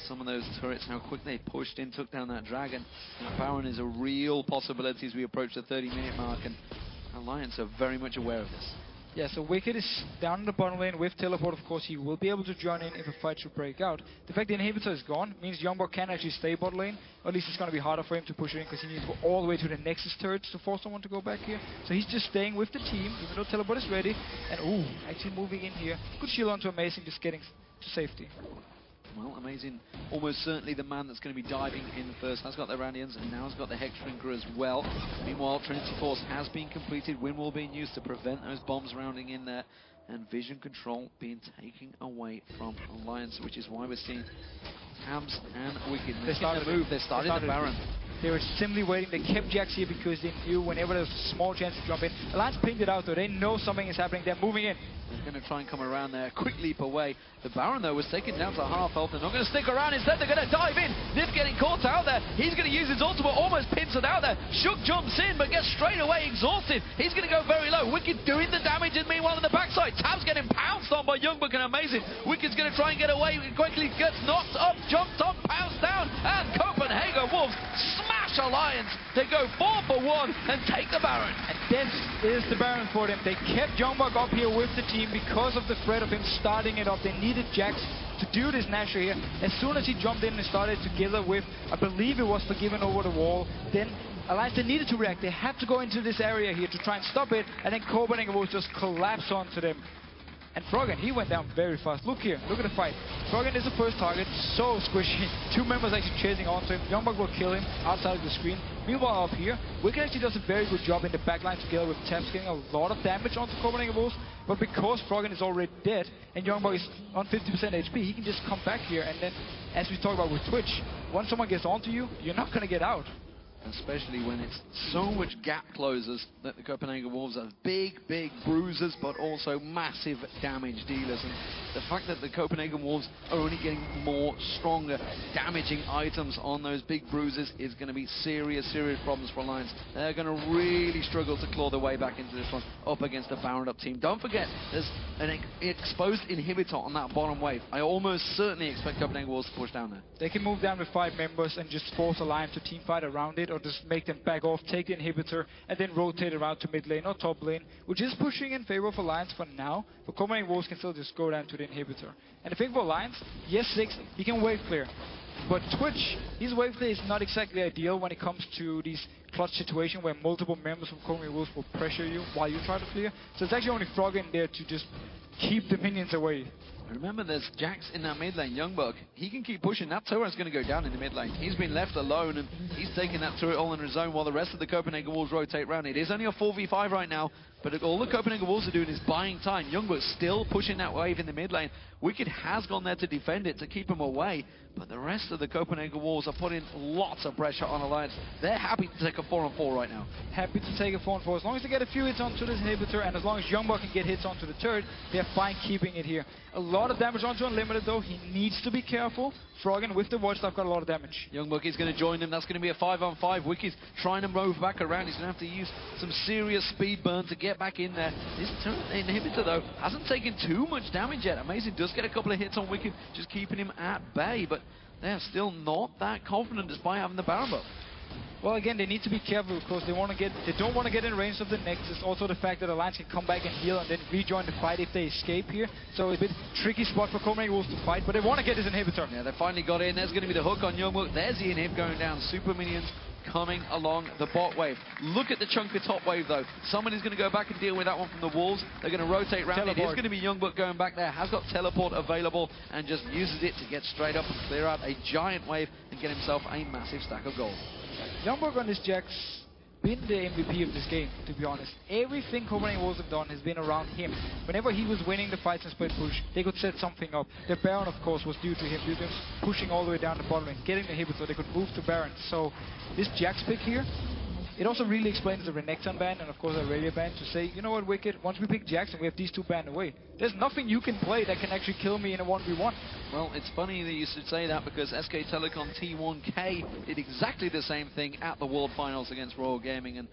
some of those turrets, how quick they pushed in, took down that Dragon. That Baron is a real possibility as we approach the 30-minute mark, and Alliance are very much aware of this. Yeah, so Wickd is down in the bottom lane with teleport. Of course, he will be able to join in if a fight should break out. The fact the inhibitor is gone means YoungBuck can actually stay bot lane. Or at least it's going to be harder for him to push it in because he needs to go all the way to the Nexus turrets to force someone to go back here. So he's just staying with the team, even though teleport is ready. And ooh, actually moving in here. Good shield onto Amazing, just getting to safety. Well, Amazing, almost certainly the man that's going to be diving in first. Has got the Randians and now has got the Hex Shrinker as well. Meanwhile, Trinity Force has been completed. Wind Wall being used to prevent those bombs rounding in there. And vision control being taken away from Alliance, which is why we're seeing Tabzz and Wicked. They started the move. They started the Baron. They were simply waiting. They kept Jax here because they knew whenever there's a small chance to jump in. Alliance pinged it out though. They know something is happening. They're moving in. They're going to try and come around there. Quick leap away. The Baron, though, was taken down to half health. They're not going to stick around. Instead, they're going to dive in. Nyph getting caught out there. He's going to use his ultimate, almost pins it out there. Shook jumps in, but gets straight away exhausted. He's going to go very low. Wickd doing the damage, and meanwhile on the backside, Tabzz getting pounced on by YoungBuck and Amazing. Wicked's going to try and get away. Quickly gets knocked up, jumped up, pounced down, and Copenhagen Wolves smash Alliance. They go 4 for 1 and take the Baron. And this is the Baron for them. They kept YoungBuck up here with the team because of the threat of him starting it up. They needed Jax to do this naturally here. As soon as he jumped in and started together with, I believe it was Forgiven over the wall, then Alliance, they needed to react. They had to go into this area here to try and stop it, and then Copenhagen will just collapse onto them. And Froggen, he went down very fast. Look here, look at the fight. Froggen is the first target, so squishy. 2 members actually chasing onto him. YoungBuck will kill him outside of the screen. Meanwhile, up here, Wickd actually does a very good job in the backline together with Tabzz, getting a lot of damage onto Copenhagen Wolves. But because Froggen is already dead and YoungBuck is on 50% HP, he can just come back here. And then, as we talked about with Twitch, once someone gets onto you, you're not going to get out. Especially when it's so much gap closers that the Copenhagen Wolves are big bruisers, but also massive damage dealers. And the fact that the Copenhagen Wolves are only getting more stronger, damaging items on those big bruisers is going to be serious problems for Alliance. They're going to really struggle to claw their way back into this one up against a Baron up team. Don't forget, there's an exposed inhibitor on that bottom wave. I almost certainly expect Copenhagen Wolves to push down there. They can move down with 5 members and just force Alliance to teamfight around it, or just make them back off, take the inhibitor, and then rotate around to mid lane or top lane, which is pushing in favor of Alliance for now, but Copenhagen Wolves can still just go down to the inhibitor. And the thing for Alliance, yes, Ziggs, he can wave clear, but Twitch, his wave clear is not exactly ideal when it comes to these clutch situations where multiple members from Copenhagen Wolves will pressure you while you try to clear, so it's actually only Froggen there to just keep the minions away. Remember, there's Jax in that mid lane, YoungBuck. He can keep pushing. That turret's going to go down in the mid lane. He's been left alone, and he's taking that turret all in his own while the rest of the Copenhagen Wolves rotate round. It is only a 4v5 right now, but all the Copenhagen Wolves are doing is buying time. YoungBuck's still pushing that wave in the mid lane. Wickd has gone there to defend it, to keep him away, but the rest of the Copenhagen Wolves are putting lots of pressure on Alliance. They're happy to take a 4-on-4 right now. Happy to take a 4-on-4. As long as they get a few hits onto this inhibitor, and as long as YoungBuck can get hits onto the turret, they're fine keeping it here. A lot of damage onto Unlimited though. He needs to be careful. Froggen with the watch staff got a lot of damage. YoungBuck is going to join them. That's going to be a 5-on-5. Wickd's trying to move back around. He's going to have to use some serious speed burn to get back in there. This turret inhibitor though hasn't taken too much damage yet. Amazing does get a couple of hits on Wickd, just keeping him at bay, but they're still not that confident despite having the Baron buff. Well, again, they need to be careful because they don't want to get in range of the Nexus. Also, the fact that Alliance can come back and heal and then rejoin the fight if they escape here. So it's a bit tricky spot for Copenhagen Wolves to fight, but they want to get this inhibitor. Yeah, they finally got in. There's going to be the hook on YoungBuck. There's the inhib going down. Super minions coming along the bot wave. Look at the chunk of top wave though. Someone is going to go back and deal with that one from the Wolves. They're going to rotate around. It is going to be YoungBuck going back there. Has got teleport available and just uses it to get straight up and clear out a giant wave and get himself a massive stack of gold. YoungBuck on this Jax been the MVP of this game, to be honest. Everything Copenhagen Wolves have done has been around him. Whenever he was winning the fights and split push, they could set something up. The Baron, of course, was due to him, due to him pushing all the way down the bottom lane, getting the inhibitor so they could move to Baron. So this Jax pick here, it also really explains the Renekton ban and of course the Aurelia ban to say, you know what, Wickd, once we pick Jax and we have these 2 banned away, there's nothing you can play that can actually kill me in a 1v1. Well, it's funny that you should say that because SK Telecom T1K did exactly the same thing at the World Finals against Royal Gaming and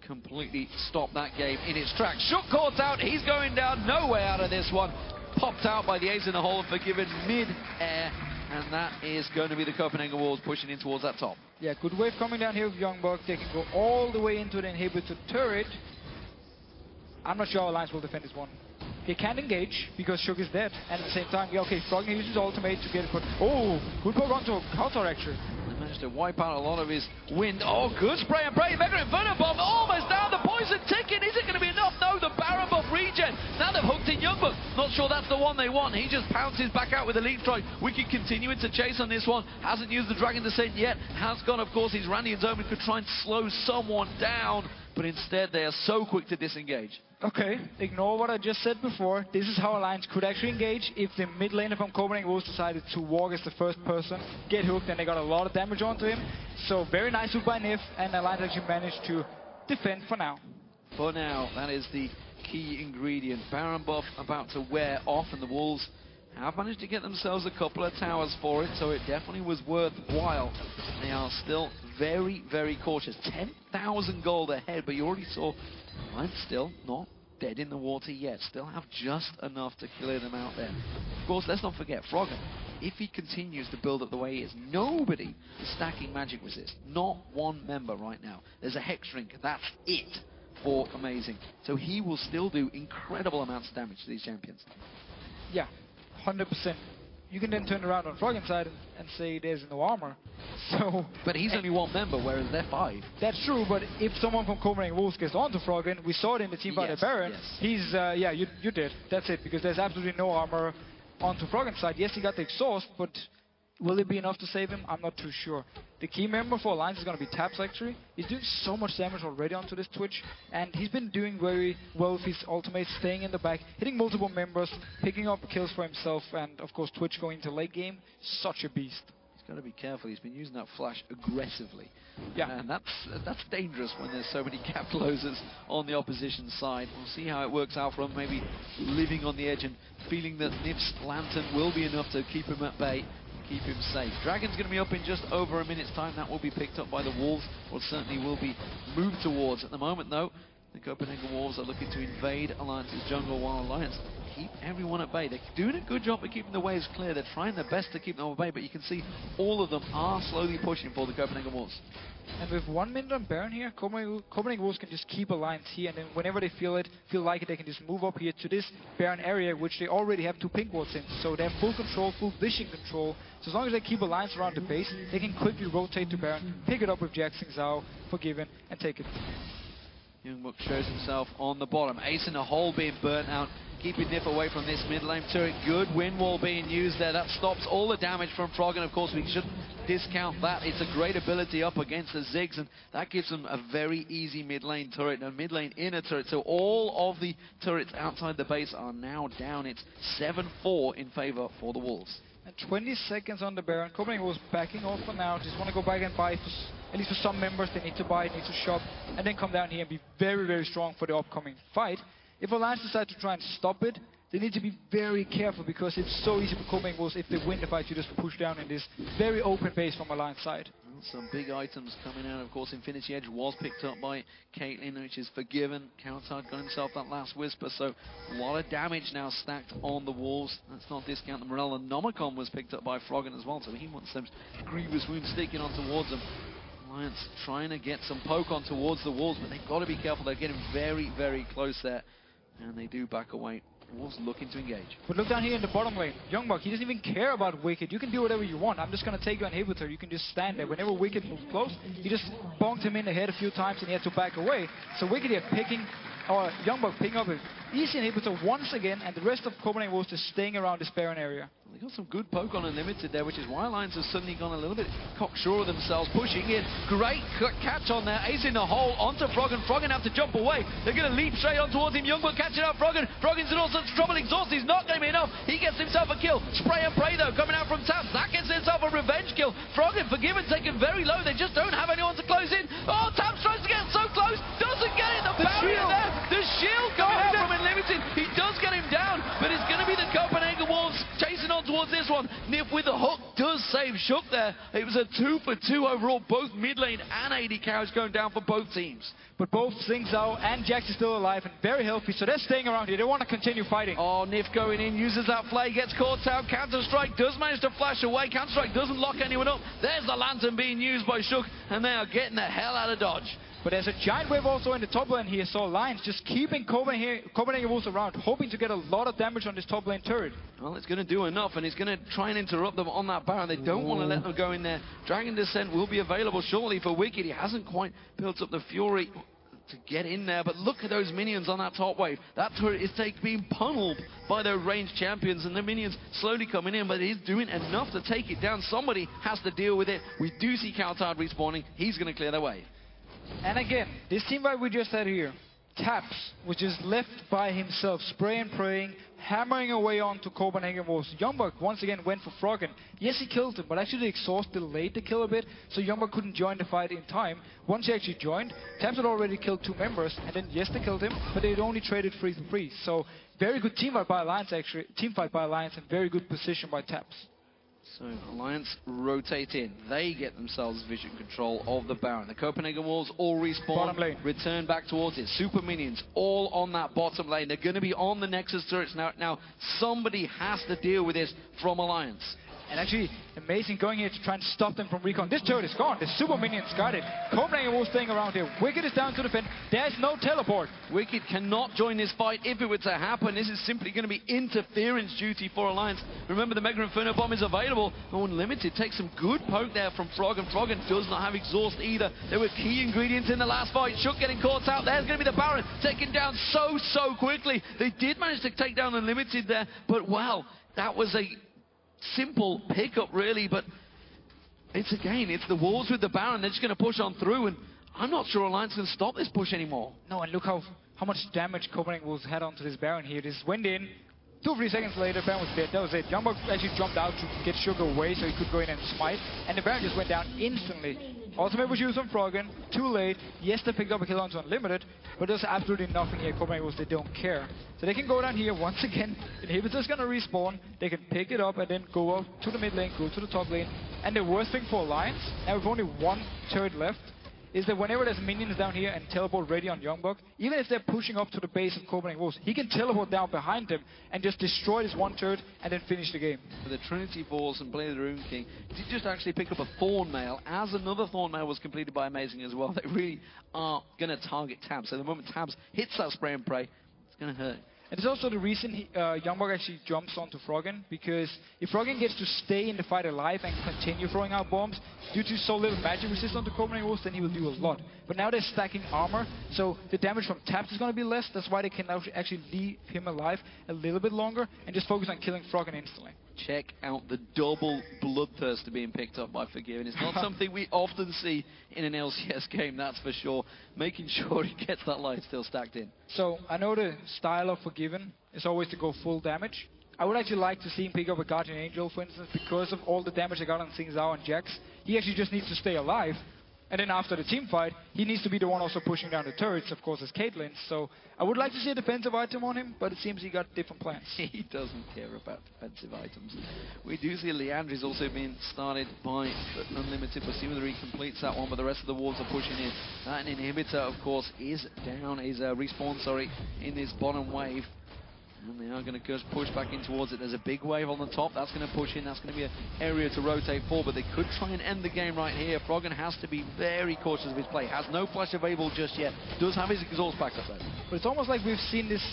completely stopped that game in its tracks. Shook caught out, he's going down, no way out of this one. Popped out by the ace in the hole and Forgiven mid-air. And that is going to be the Copenhagen Wolves pushing in towards that top. Yeah, good wave coming down here with YoungBuck. They can go all the way into the inhibitor turret. I'm not sure how Alliance will defend this one. They can't engage because Shook is dead. And at the same time, yeah, okay, Froggen uses ultimate to get it, but oh, good poke onto cowTard actually. They managed to wipe out a lot of his wind. Oh, good spray and pray. Mega Inferno Bomb almost down. The poison ticking. Is it going to be enough? No, the Baron buff regen. Now they've hooked in YoungBuck. Not sure that's the one they want. He just pounces back out with a lead strike. Wickd continuing to chase on this one. Hasn't used the Dragon Descent yet. Has gone, of course, his Randy and Zoman could try and slow someone down. But instead, they are so quick to disengage. Okay, ignore what I just said before. This is how Alliance could actually engage if the mid laner from Copenhagen Wolves decided to walk as the first person, get hooked, and they got a lot of damage onto him. So very nice hook by Nyph, and Alliance actually managed to defend for now. For now, that is the key ingredient. Baron buff about to wear off, and the Wolves have managed to get themselves a couple of towers for it, so it definitely was worthwhile. They are still very, very cautious. 10,000 gold ahead, but you already saw I'm still not dead in the water yet. Still have just enough to clear them out there. Of course, let's not forget, Froggen, if he continues to build up the way he is, nobody is stacking magic resist. Not one member right now. There's a Hex Drink, that's it for Amazing. So he will still do incredible amounts of damage to these champions. Yeah, 100%. You can then turn around on Froggen's side and say there's no armor. So, but he's only one member, whereas they're 5. That's true, but if someone from Copenhagen Wolves gets onto Froggen, we saw it in the team fight at Baron, he's, yeah, you did. That's it, because there's absolutely no armor onto Froggen's side. Yes, he got the exhaust, but will it be enough to save him? I'm not too sure. The key member for Alliance is going to be Tabzz, actually. He's doing so much damage already onto this Twitch, and he's been doing very well with his ultimate, staying in the back, hitting multiple members, picking up kills for himself, and of course Twitch going into late game. Such a beast. He's got to be careful. He's been using that flash aggressively. Yeah. And that's dangerous when there's so many cap closers on the opposition side. We'll see how it works out for him, maybe living on the edge and feeling that Nyph's Lantern will be enough to keep him at bay. Keep him safe. Dragon's going to be up in just over a minute's time. That will be picked up by the Wolves, or certainly will be moved towards. At the moment, though, the Copenhagen Wolves are looking to invade Alliance's jungle, while Alliance keep everyone at bay. They're doing a good job of keeping the waves clear. They're trying their best to keep them at bay, but you can see all of them are slowly pushing for the Copenhagen Wolves. And with 1 minute on Baron here, Copenhagen Wolves can just keep Alliance here, and then whenever they feel like it, they can just move up here to this Baron area, which they already have 2 pink wards in. So they have full control, full vision control. So as long as they keep Alliance around the base, they can quickly rotate to Baron, pick it up with Jackson, Zhao, Forgiven, and take it. YoungBuck shows himself on the bottom. Ace in the hole being burnt out, keeping Nyph away from this mid lane turret. Good wind wall being used there. That stops all the damage from Froggen. Of course, we shouldn't discount that. It's a great ability up against the Ziggs, and that gives them a very easy mid lane turret, a mid lane inner turret. So all of the turrets outside the base are now down. It's 7-4 in favor for the Wolves. And 20 seconds on the Baron. Copenhagen was backing off for now. Just want to go back and buy, at least for some members, they need to buy, need to shop, and then come down here and be very, very strong for the upcoming fight. If Alliance decide to try and stop it, they need to be very careful, because it's so easy for Copenhagen Wolves, if they win the fight, to just push down in this very open base from Alliance side. Some big items coming out. Of course, Infinity Edge was picked up by Caitlyn, which is forgiven. cowTard got himself that last Whisper, so a lot of damage now stacked on the Wolves. Let's not discount the Morella. Nomicon was picked up by Froggen as well, so he wants those grievous wounds sticking on towards them. Alliance trying to get some poke on towards the Wolves, but they've got to be careful. They're getting very, very close there, and they do back away. Wolves looking to engage. But look down here in the bottom lane. YoungBuck, he doesn't even care about Wickd. You can do whatever you want. I'm just going to take you on inhibitor. You can just stand there. Whenever Wickd moves close, he just bonked him in the head a few times and he had to back away. So Wickd here YoungBuck picking up an easy inhibitor once again, and the rest of Copenhagen Wolves just staying around this Baron area. They got some good poke on Unlimited there, which is why Alliance has suddenly gone a little bit cocksure of themselves, pushing in. Great catch on there. Ace in the hole onto Froggen. Froggen have to jump away. They're going to leap straight on towards him. YoungBuck catching out Froggen. Froggen's in all sorts of trouble. Exhaust is not going to be enough. He gets himself a kill. Spray and pray, though, coming out from Tabzz. That gets himself a revenge kill. Froggen, Forgiven, taken very low. They just don't have anyone to close in. Oh, Tabzz tries to get so close. Doesn't get it. The barrier there. The shield coming out from Unlimited. He does get him down, but it's going to be the Copenhagen Wolves chasing on towards this one. Nyph with the hook does save Shook there. It was a 2-for-2 overall. Both mid lane and AD carries going down for both teams. But both Zhao and Jax is still alive and very healthy, so they're staying around here. They want to continue fighting. Oh, Nyph going in, uses that flay, gets caught out. Counter-Strike does manage to flash away. Counter-Strike doesn't lock anyone up. There's the Lantern being used by Shook, and they are getting the hell out of dodge. But there's a giant wave also in the top lane here, so Alliance just keeping Copenhagen Wolves around, hoping to get a lot of damage on this top lane turret. Well, it's going to do enough, and it's going to try and interrupt them on that Baron. They don't want to let them go in there. Dragon Descent will be available shortly for Wickd. He hasn't quite built up the fury to get in there, but look at those minions on that top wave. That turret is being pummeled by their ranged champions, and the minions slowly coming in, but it is doing enough to take it down. Somebody has to deal with it. We do see cowTard respawning. He's going to clear the way. And again, this team fight we just had here, Tabzz was just left by himself, spraying and praying, hammering away onto Copenhagen Wolves. YoungBuck once again went for Froggen. Yes, he killed him, but actually the exhaust delayed the kill a bit, so YoungBuck couldn't join the fight in time. Once he actually joined, Tabzz had already killed 2 members, and then yes, they killed him, but they had only traded 3 for 3. So very good team fight by Alliance, actually. Team fight by Alliance, and very good position by Tabzz. So Alliance rotate in. They get themselves vision control of the Baron. The Copenhagen Wolves all respawn, return back towards it. Super minions all on that bottom lane. They're going to be on the Nexus turrets now. Now somebody has to deal with this from Alliance. And actually, amazing going here to try and stop them from recon. This turret is gone. The super minions got it. Copenhagen Wolves staying around here. Wickd is down to defend. There's no teleport. Wickd cannot join this fight if it were to happen. This is simply going to be interference duty for Alliance. Remember, the Mega Inferno Bomb is available. Unlimited takes some good poke there from Froggen. Froggen does not have exhaust either. There were key ingredients in the last fight. Shook getting caught out. There's going to be the Baron taken down so quickly. They did manage to take down Unlimited there, but wow, that was a simple pickup really. But it's the Wolves with the Baron. They're just going to push on through, and I'm not sure Alliance can stop this push anymore. No, and look how much damage Copenhagen Wolves had onto this Baron here. This went in, 2 or 3 seconds later, Baron was dead. That was it. YoungBuck actually jumped out to get Sugar away so he could go in and smite, and the Baron just went down instantly. Ultimate was used on Froggen, too late. Yes, they picked up a kill onto Unlimited, but there's absolutely nothing here. Copenhagen Wolves, they don't care. So they can go down here once again. Inhibitor's gonna respawn. They can pick it up and then go up to the mid lane, go to the top lane. And the worst thing for Alliance, now with only 1 turret left, is that whenever there's minions down here and teleport ready on YoungBuck, even if they're pushing up to the base of Copenhagen Wolves, he can teleport down behind them and just destroy this 1 turret and then finish the game. For the Trinity Force and play the Rune King, did just actually pick up a Thorn Mail, as another Thorn Mail was completed by Amazing as well. They really are going to target Tabzz. So the moment Tabzz hits that spray and pray, it's going to hurt. And it's also the reason YoungBuck actually jumps onto Froggen, because if Froggen gets to stay in the fight alive and continue throwing out bombs, due to so little magic resist on the Copenhagen Wolves, then he will do a lot. But now they're stacking armor, so the damage from Tabzz is going to be less. That's why they can actually leave him alive a little bit longer and just focus on killing Froggen instantly. Check out the double bloodthirster being picked up by Forgiven. It's not something we often see in an LCS game, that's for sure. Making sure he gets that life still stacked in. So I know the style of Forgiven is always to go full damage. I would actually like to see him pick up a Guardian Angel, for instance, because of all the damage they got on Zhao and Jax. He actually just needs to stay alive. And then after the team fight, he needs to be the one also pushing down the turrets, of course, as Caitlyn. So I would like to see a defensive item on him, but it seems he got different plans. He doesn't care about defensive items. We do see Leandri's also being started by Unlimited. We'll see whether he completes that one, but the rest of the Wolves are pushing in. That inhibitor, of course, is down, is respawn, in this bottom wave. And they are going to just push back in towards it. There's a big wave on the top. That's going to push in. That's going to be an area to rotate for, but they could try and end the game right here. Froggen has to be very cautious of his play. Has no flash available just yet. Does have his exhaust back up though. But it's almost like we've seen this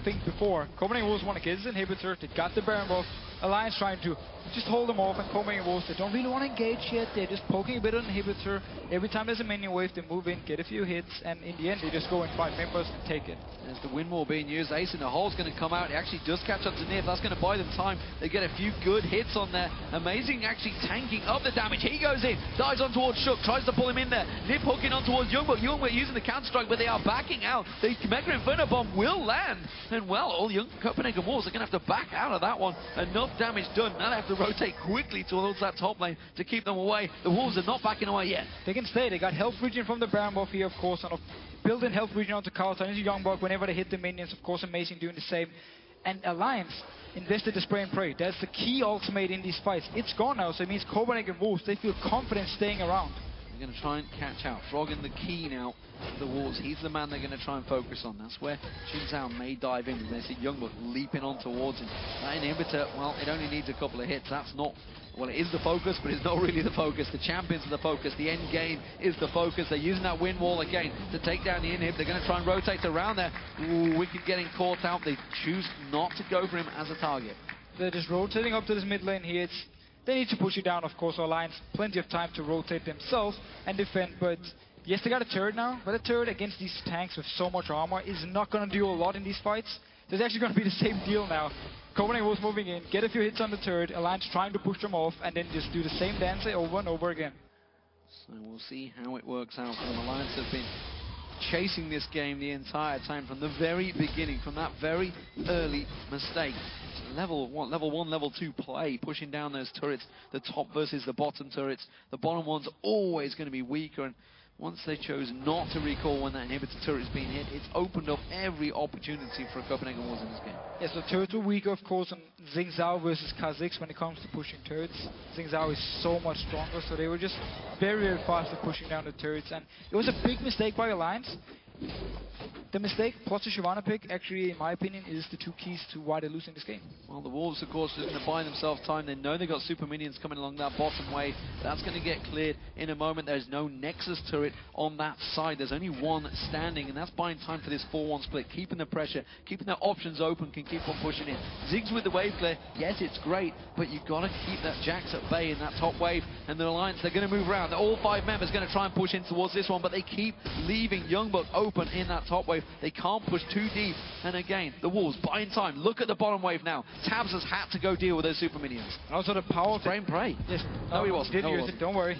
thing before. Copenhagen Wolves want to get his inhibitor. They got the Baron buff. Alliance trying to just hold them off, and Copenhagen Wolves, they don't really want to engage yet. They're just poking a bit on the inhibitor. Every time there's a minion wave, they move in, get a few hits, and in the end, they just go in 5 members and take it. There's the wind wall being used. Ace in the hole's going to come out. He actually does catch up to Nyph. That's going to buy them time. They get a few good hits on there. Amazing actually tanking up the damage. He goes in, dives on towards Shook, tries to pull him in there. Nyph hooking on towards YoungBuck. YoungBuck using the counter-strike, but they are backing out. The Mega Inferno Bomb will land. And well, all the Copenhagen Wolves are going to have to back out of that one. Enough damage done. Now they have to rotate quickly towards that top lane to keep them away. The Wolves are not backing away yet. They can stay. They got health regen from the Baron buff here, of course, and built-in health regen onto cowTard, into YoungBuck whenever they hit the minions. Of course, Amazing doing the same. And Alliance invested the spray and pray. That's the key ultimate in these fights. It's gone now, so it means Copenhagen Wolves, they feel confident staying around. They're going to try and catch out. Froggen the key now for the Wolves. He's the man they're going to try and focus on. That's where Zhao may dive in. And they see YoungBuck leaping on towards him. That inhibitor, well, it only needs a couple of hits. That's not, well, it is the focus, but it's not really the focus. The champions are the focus. The end game is the focus. They're using that wind wall again to take down the inhib. They're going to try and rotate around there. Ooh, Wickd getting caught out. They choose not to go for him as a target. They're just rotating up to this mid lane here. They need to push it down, of course. Alliance plenty of time to rotate themselves and defend, but yes, they got a turret now, but a turret against these tanks with so much armor is not going to do a lot in these fights. There's actually going to be the same deal now. Copenhagen Wolves moving in, get a few hits on the turret, Alliance trying to push them off, and then just do the same dance over and over again. So we'll see how it works out for them. Alliance have been chasing this game the entire time from the very beginning, from that very early mistake. Level 1, level 2 play, pushing down those turrets, the top versus the bottom turrets. The bottom one's always going to be weaker, and once they chose not to recall when that inhibitor turret is being hit, it's opened up every opportunity for Copenhagen Wolves in this game. Yeah, so turrets were weaker, of course, on Zhao versus Kha'Zix when it comes to pushing turrets. Zhao is so much stronger, so they were just very, very fast at pushing down the turrets, and it was a big mistake by Alliance. The mistake, plus the Shyvana pick, actually, in my opinion, is the two keys to why they're losing this game. Well, the Wolves, of course, are going to buy themselves time. They know they've got super minions coming along that bottom wave. That's going to get cleared in a moment. There's no Nexus turret on that side. There's only one standing, and that's buying time for this 4-1 split. Keeping the pressure, keeping their options open, can keep on pushing in. Ziggs with the wave clear, yes, it's great, but you've got to keep that Jax at bay in that top wave. And the Alliance, they're going to move around. All 5 members going to try and push in towards this one, but they keep leaving YoungBuck open in that top wave. They can't push too deep, and again, the Wolves buying time. Look at the bottom wave now. Tabzz has had to go deal with those super minions. And also the power... Spray and pray. Yes. No, he wasn't. Did use it, don't worry.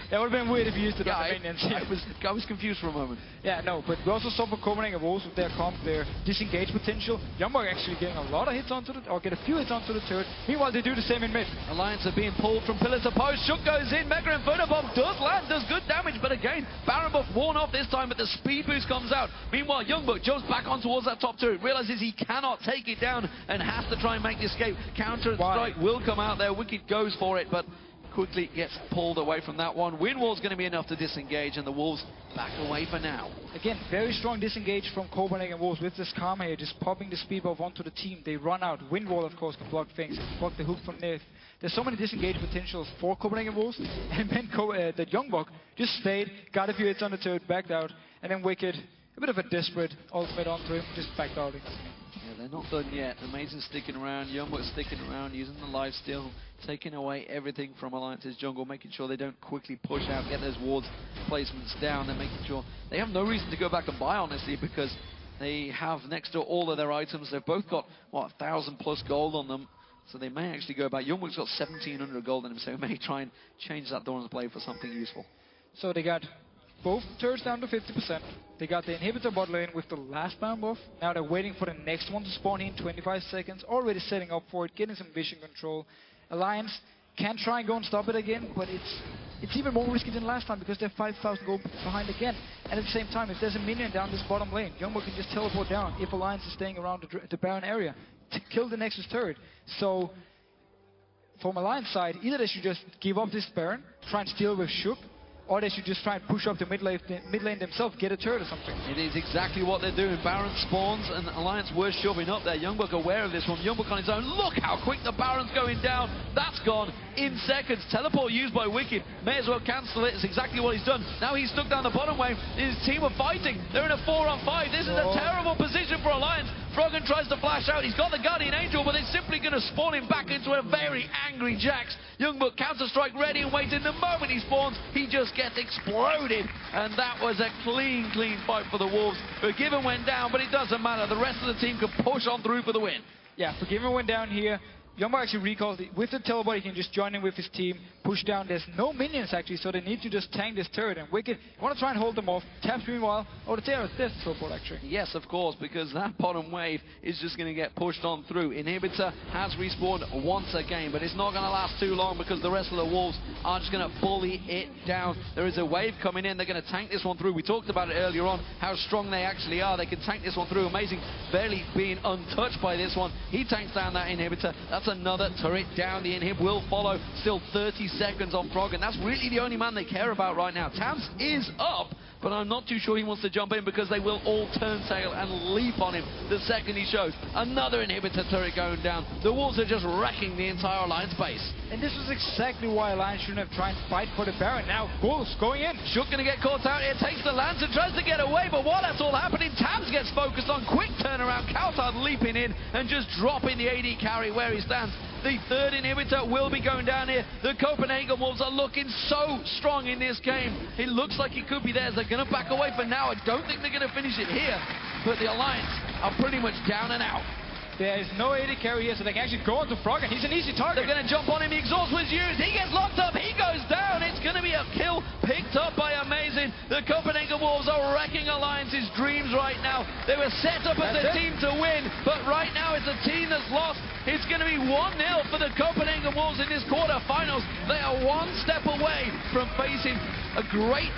That would have been weird if you used it on the minions. I was confused for a moment. Yeah, no, but we also saw for Copenhagen Wolves with their comp, their disengage potential. YoungBuck actually getting a lot of hits onto the... or get a few hits onto the turret. Meanwhile, they do the same in mid. Alliance are being pulled from pillar to post. Shook goes in. Mega Inferno Bomb does land, does good damage, but again, Baron buff worn off this time, but the speed boost comes out. Meanwhile, YoungBuck jumps back on towards that top turret, realizes he cannot take it down and has to try and make the escape. Counter strike will come out there. Wickd goes for it, but quickly gets pulled away from that one. Wind wall's going to be enough to disengage, and the Wolves back away for now. Again, very strong disengage from Copenhagen Wolves with this Karma here, just popping the speed buff onto the team. They run out. Wind wall, of course, can block things, block the hook from Nyph. There's so many disengage potentials for Copenhagen Wolves, and then that YoungBuck just stayed, got a few hits on the turret, backed out, and then Wickd, a bit of a desperate ultimate onto him, just backed out. Yeah, they're not done yet. Amazing sticking around, YoungBuck sticking around, using the lifesteal, taking away everything from Alliance's jungle, making sure they don't quickly push out, get those wards placements down. They're making sure they have no reason to go back and buy, honestly, because they have next to all of their items. They've both got, what, 1,000+ gold on them. So they may actually go back. YoungBuck's got 1,700 gold on him, so he may try and change that Dawn's Blade for something useful. So they got both turrets down to 50%. They got the inhibitor bot lane with the last Baron buff. Now they're waiting for the next one to spawn in 25 seconds. Already setting up for it, getting some vision control. Alliance can try and go and stop it again, but it's even more risky than last time because they're 5,000 gold behind again. And at the same time, if there's a minion down this bottom lane, YoungBuck can just teleport down if Alliance is staying around the Baron area to kill the Nexus turret. So from Alliance side, either they should just give up this Baron, try and steal with Shook, or they should just try and push up the mid lane themselves, get a turret or something. It is exactly what they're doing. Baron spawns and Alliance were shoving up there. YoungBuck aware of this one. YoungBuck on his own. Look how quick the Baron's going down. That's gone in seconds. Teleport used by Wickd. May as well cancel it. It's exactly what he's done. Now he's stuck down the bottom wave. His team are fighting. They're in a 4-on-5. This is a terrible position for Alliance. Froggen tries to flash out. He's got the Guardian Angel, but they're simply going to spawn him back into a very angry Jax. YoungBuck counter-strike ready and waiting. The moment he spawns, he just gets exploded. And that was a clean fight for the Wolves. Forgiven went down, but it doesn't matter. The rest of the team could push on through for the win. Yeah, Forgiven went down here. YoungBuck actually recalls it. With the teleport, he can just join in with his team, push down. There's no minions, actually, so they need to just tank this turret. And Wickd want to try and hold them off. Tabzz, meanwhile, the there's teleport, actually. Yes, of course, because that bottom wave is just going to get pushed on through. Inhibitor has respawned once again, but it's not going to last too long because the rest of the Wolves are just going to bully it down. There is a wave coming in. They're going to tank this one through. We talked about it earlier on, how strong they actually are. They can tank this one through. Amazing, barely being untouched by this one. He tanks down that Inhibitor. That's another turret down. The inhib will follow. Still 30 seconds on Froggen. That's really the only man they care about right now. Tabzz is up, but I'm not too sure he wants to jump in because they will all turn tail and leap on him the second he shows. Another inhibitor turret going down. The Wolves are just wrecking the entire Alliance base. And this was exactly why Alliance shouldn't have tried to fight for the Baron. Now, Wolves going in. Shook going to get caught out here. Takes the lance and tries to get away, but while that's all happening, Tabzz gets focused on. Quick turnaround. cowTard leaping in and just dropping the AD carry where he stands. The third inhibitor will be going down here. The Copenhagen Wolves are looking so strong in this game. It looks like it could be theirs. They're going to back away for now. I don't think they're going to finish it here, but the Alliance are pretty much down and out. There is no AD carry here, so they can actually go onto Froggen. He's an easy target. They're going to jump on him. The exhaust was used. He gets locked up. He goes down. It's going to be a kill picked up by Amazing. The Copenhagen Wolves are wrecking Alliance's dreams right now. They were set up as a team to win, but right now it's a team that's lost. It's going to be 1-0 for the Copenhagen Wolves in this quarterfinals. They are one step away from facing a great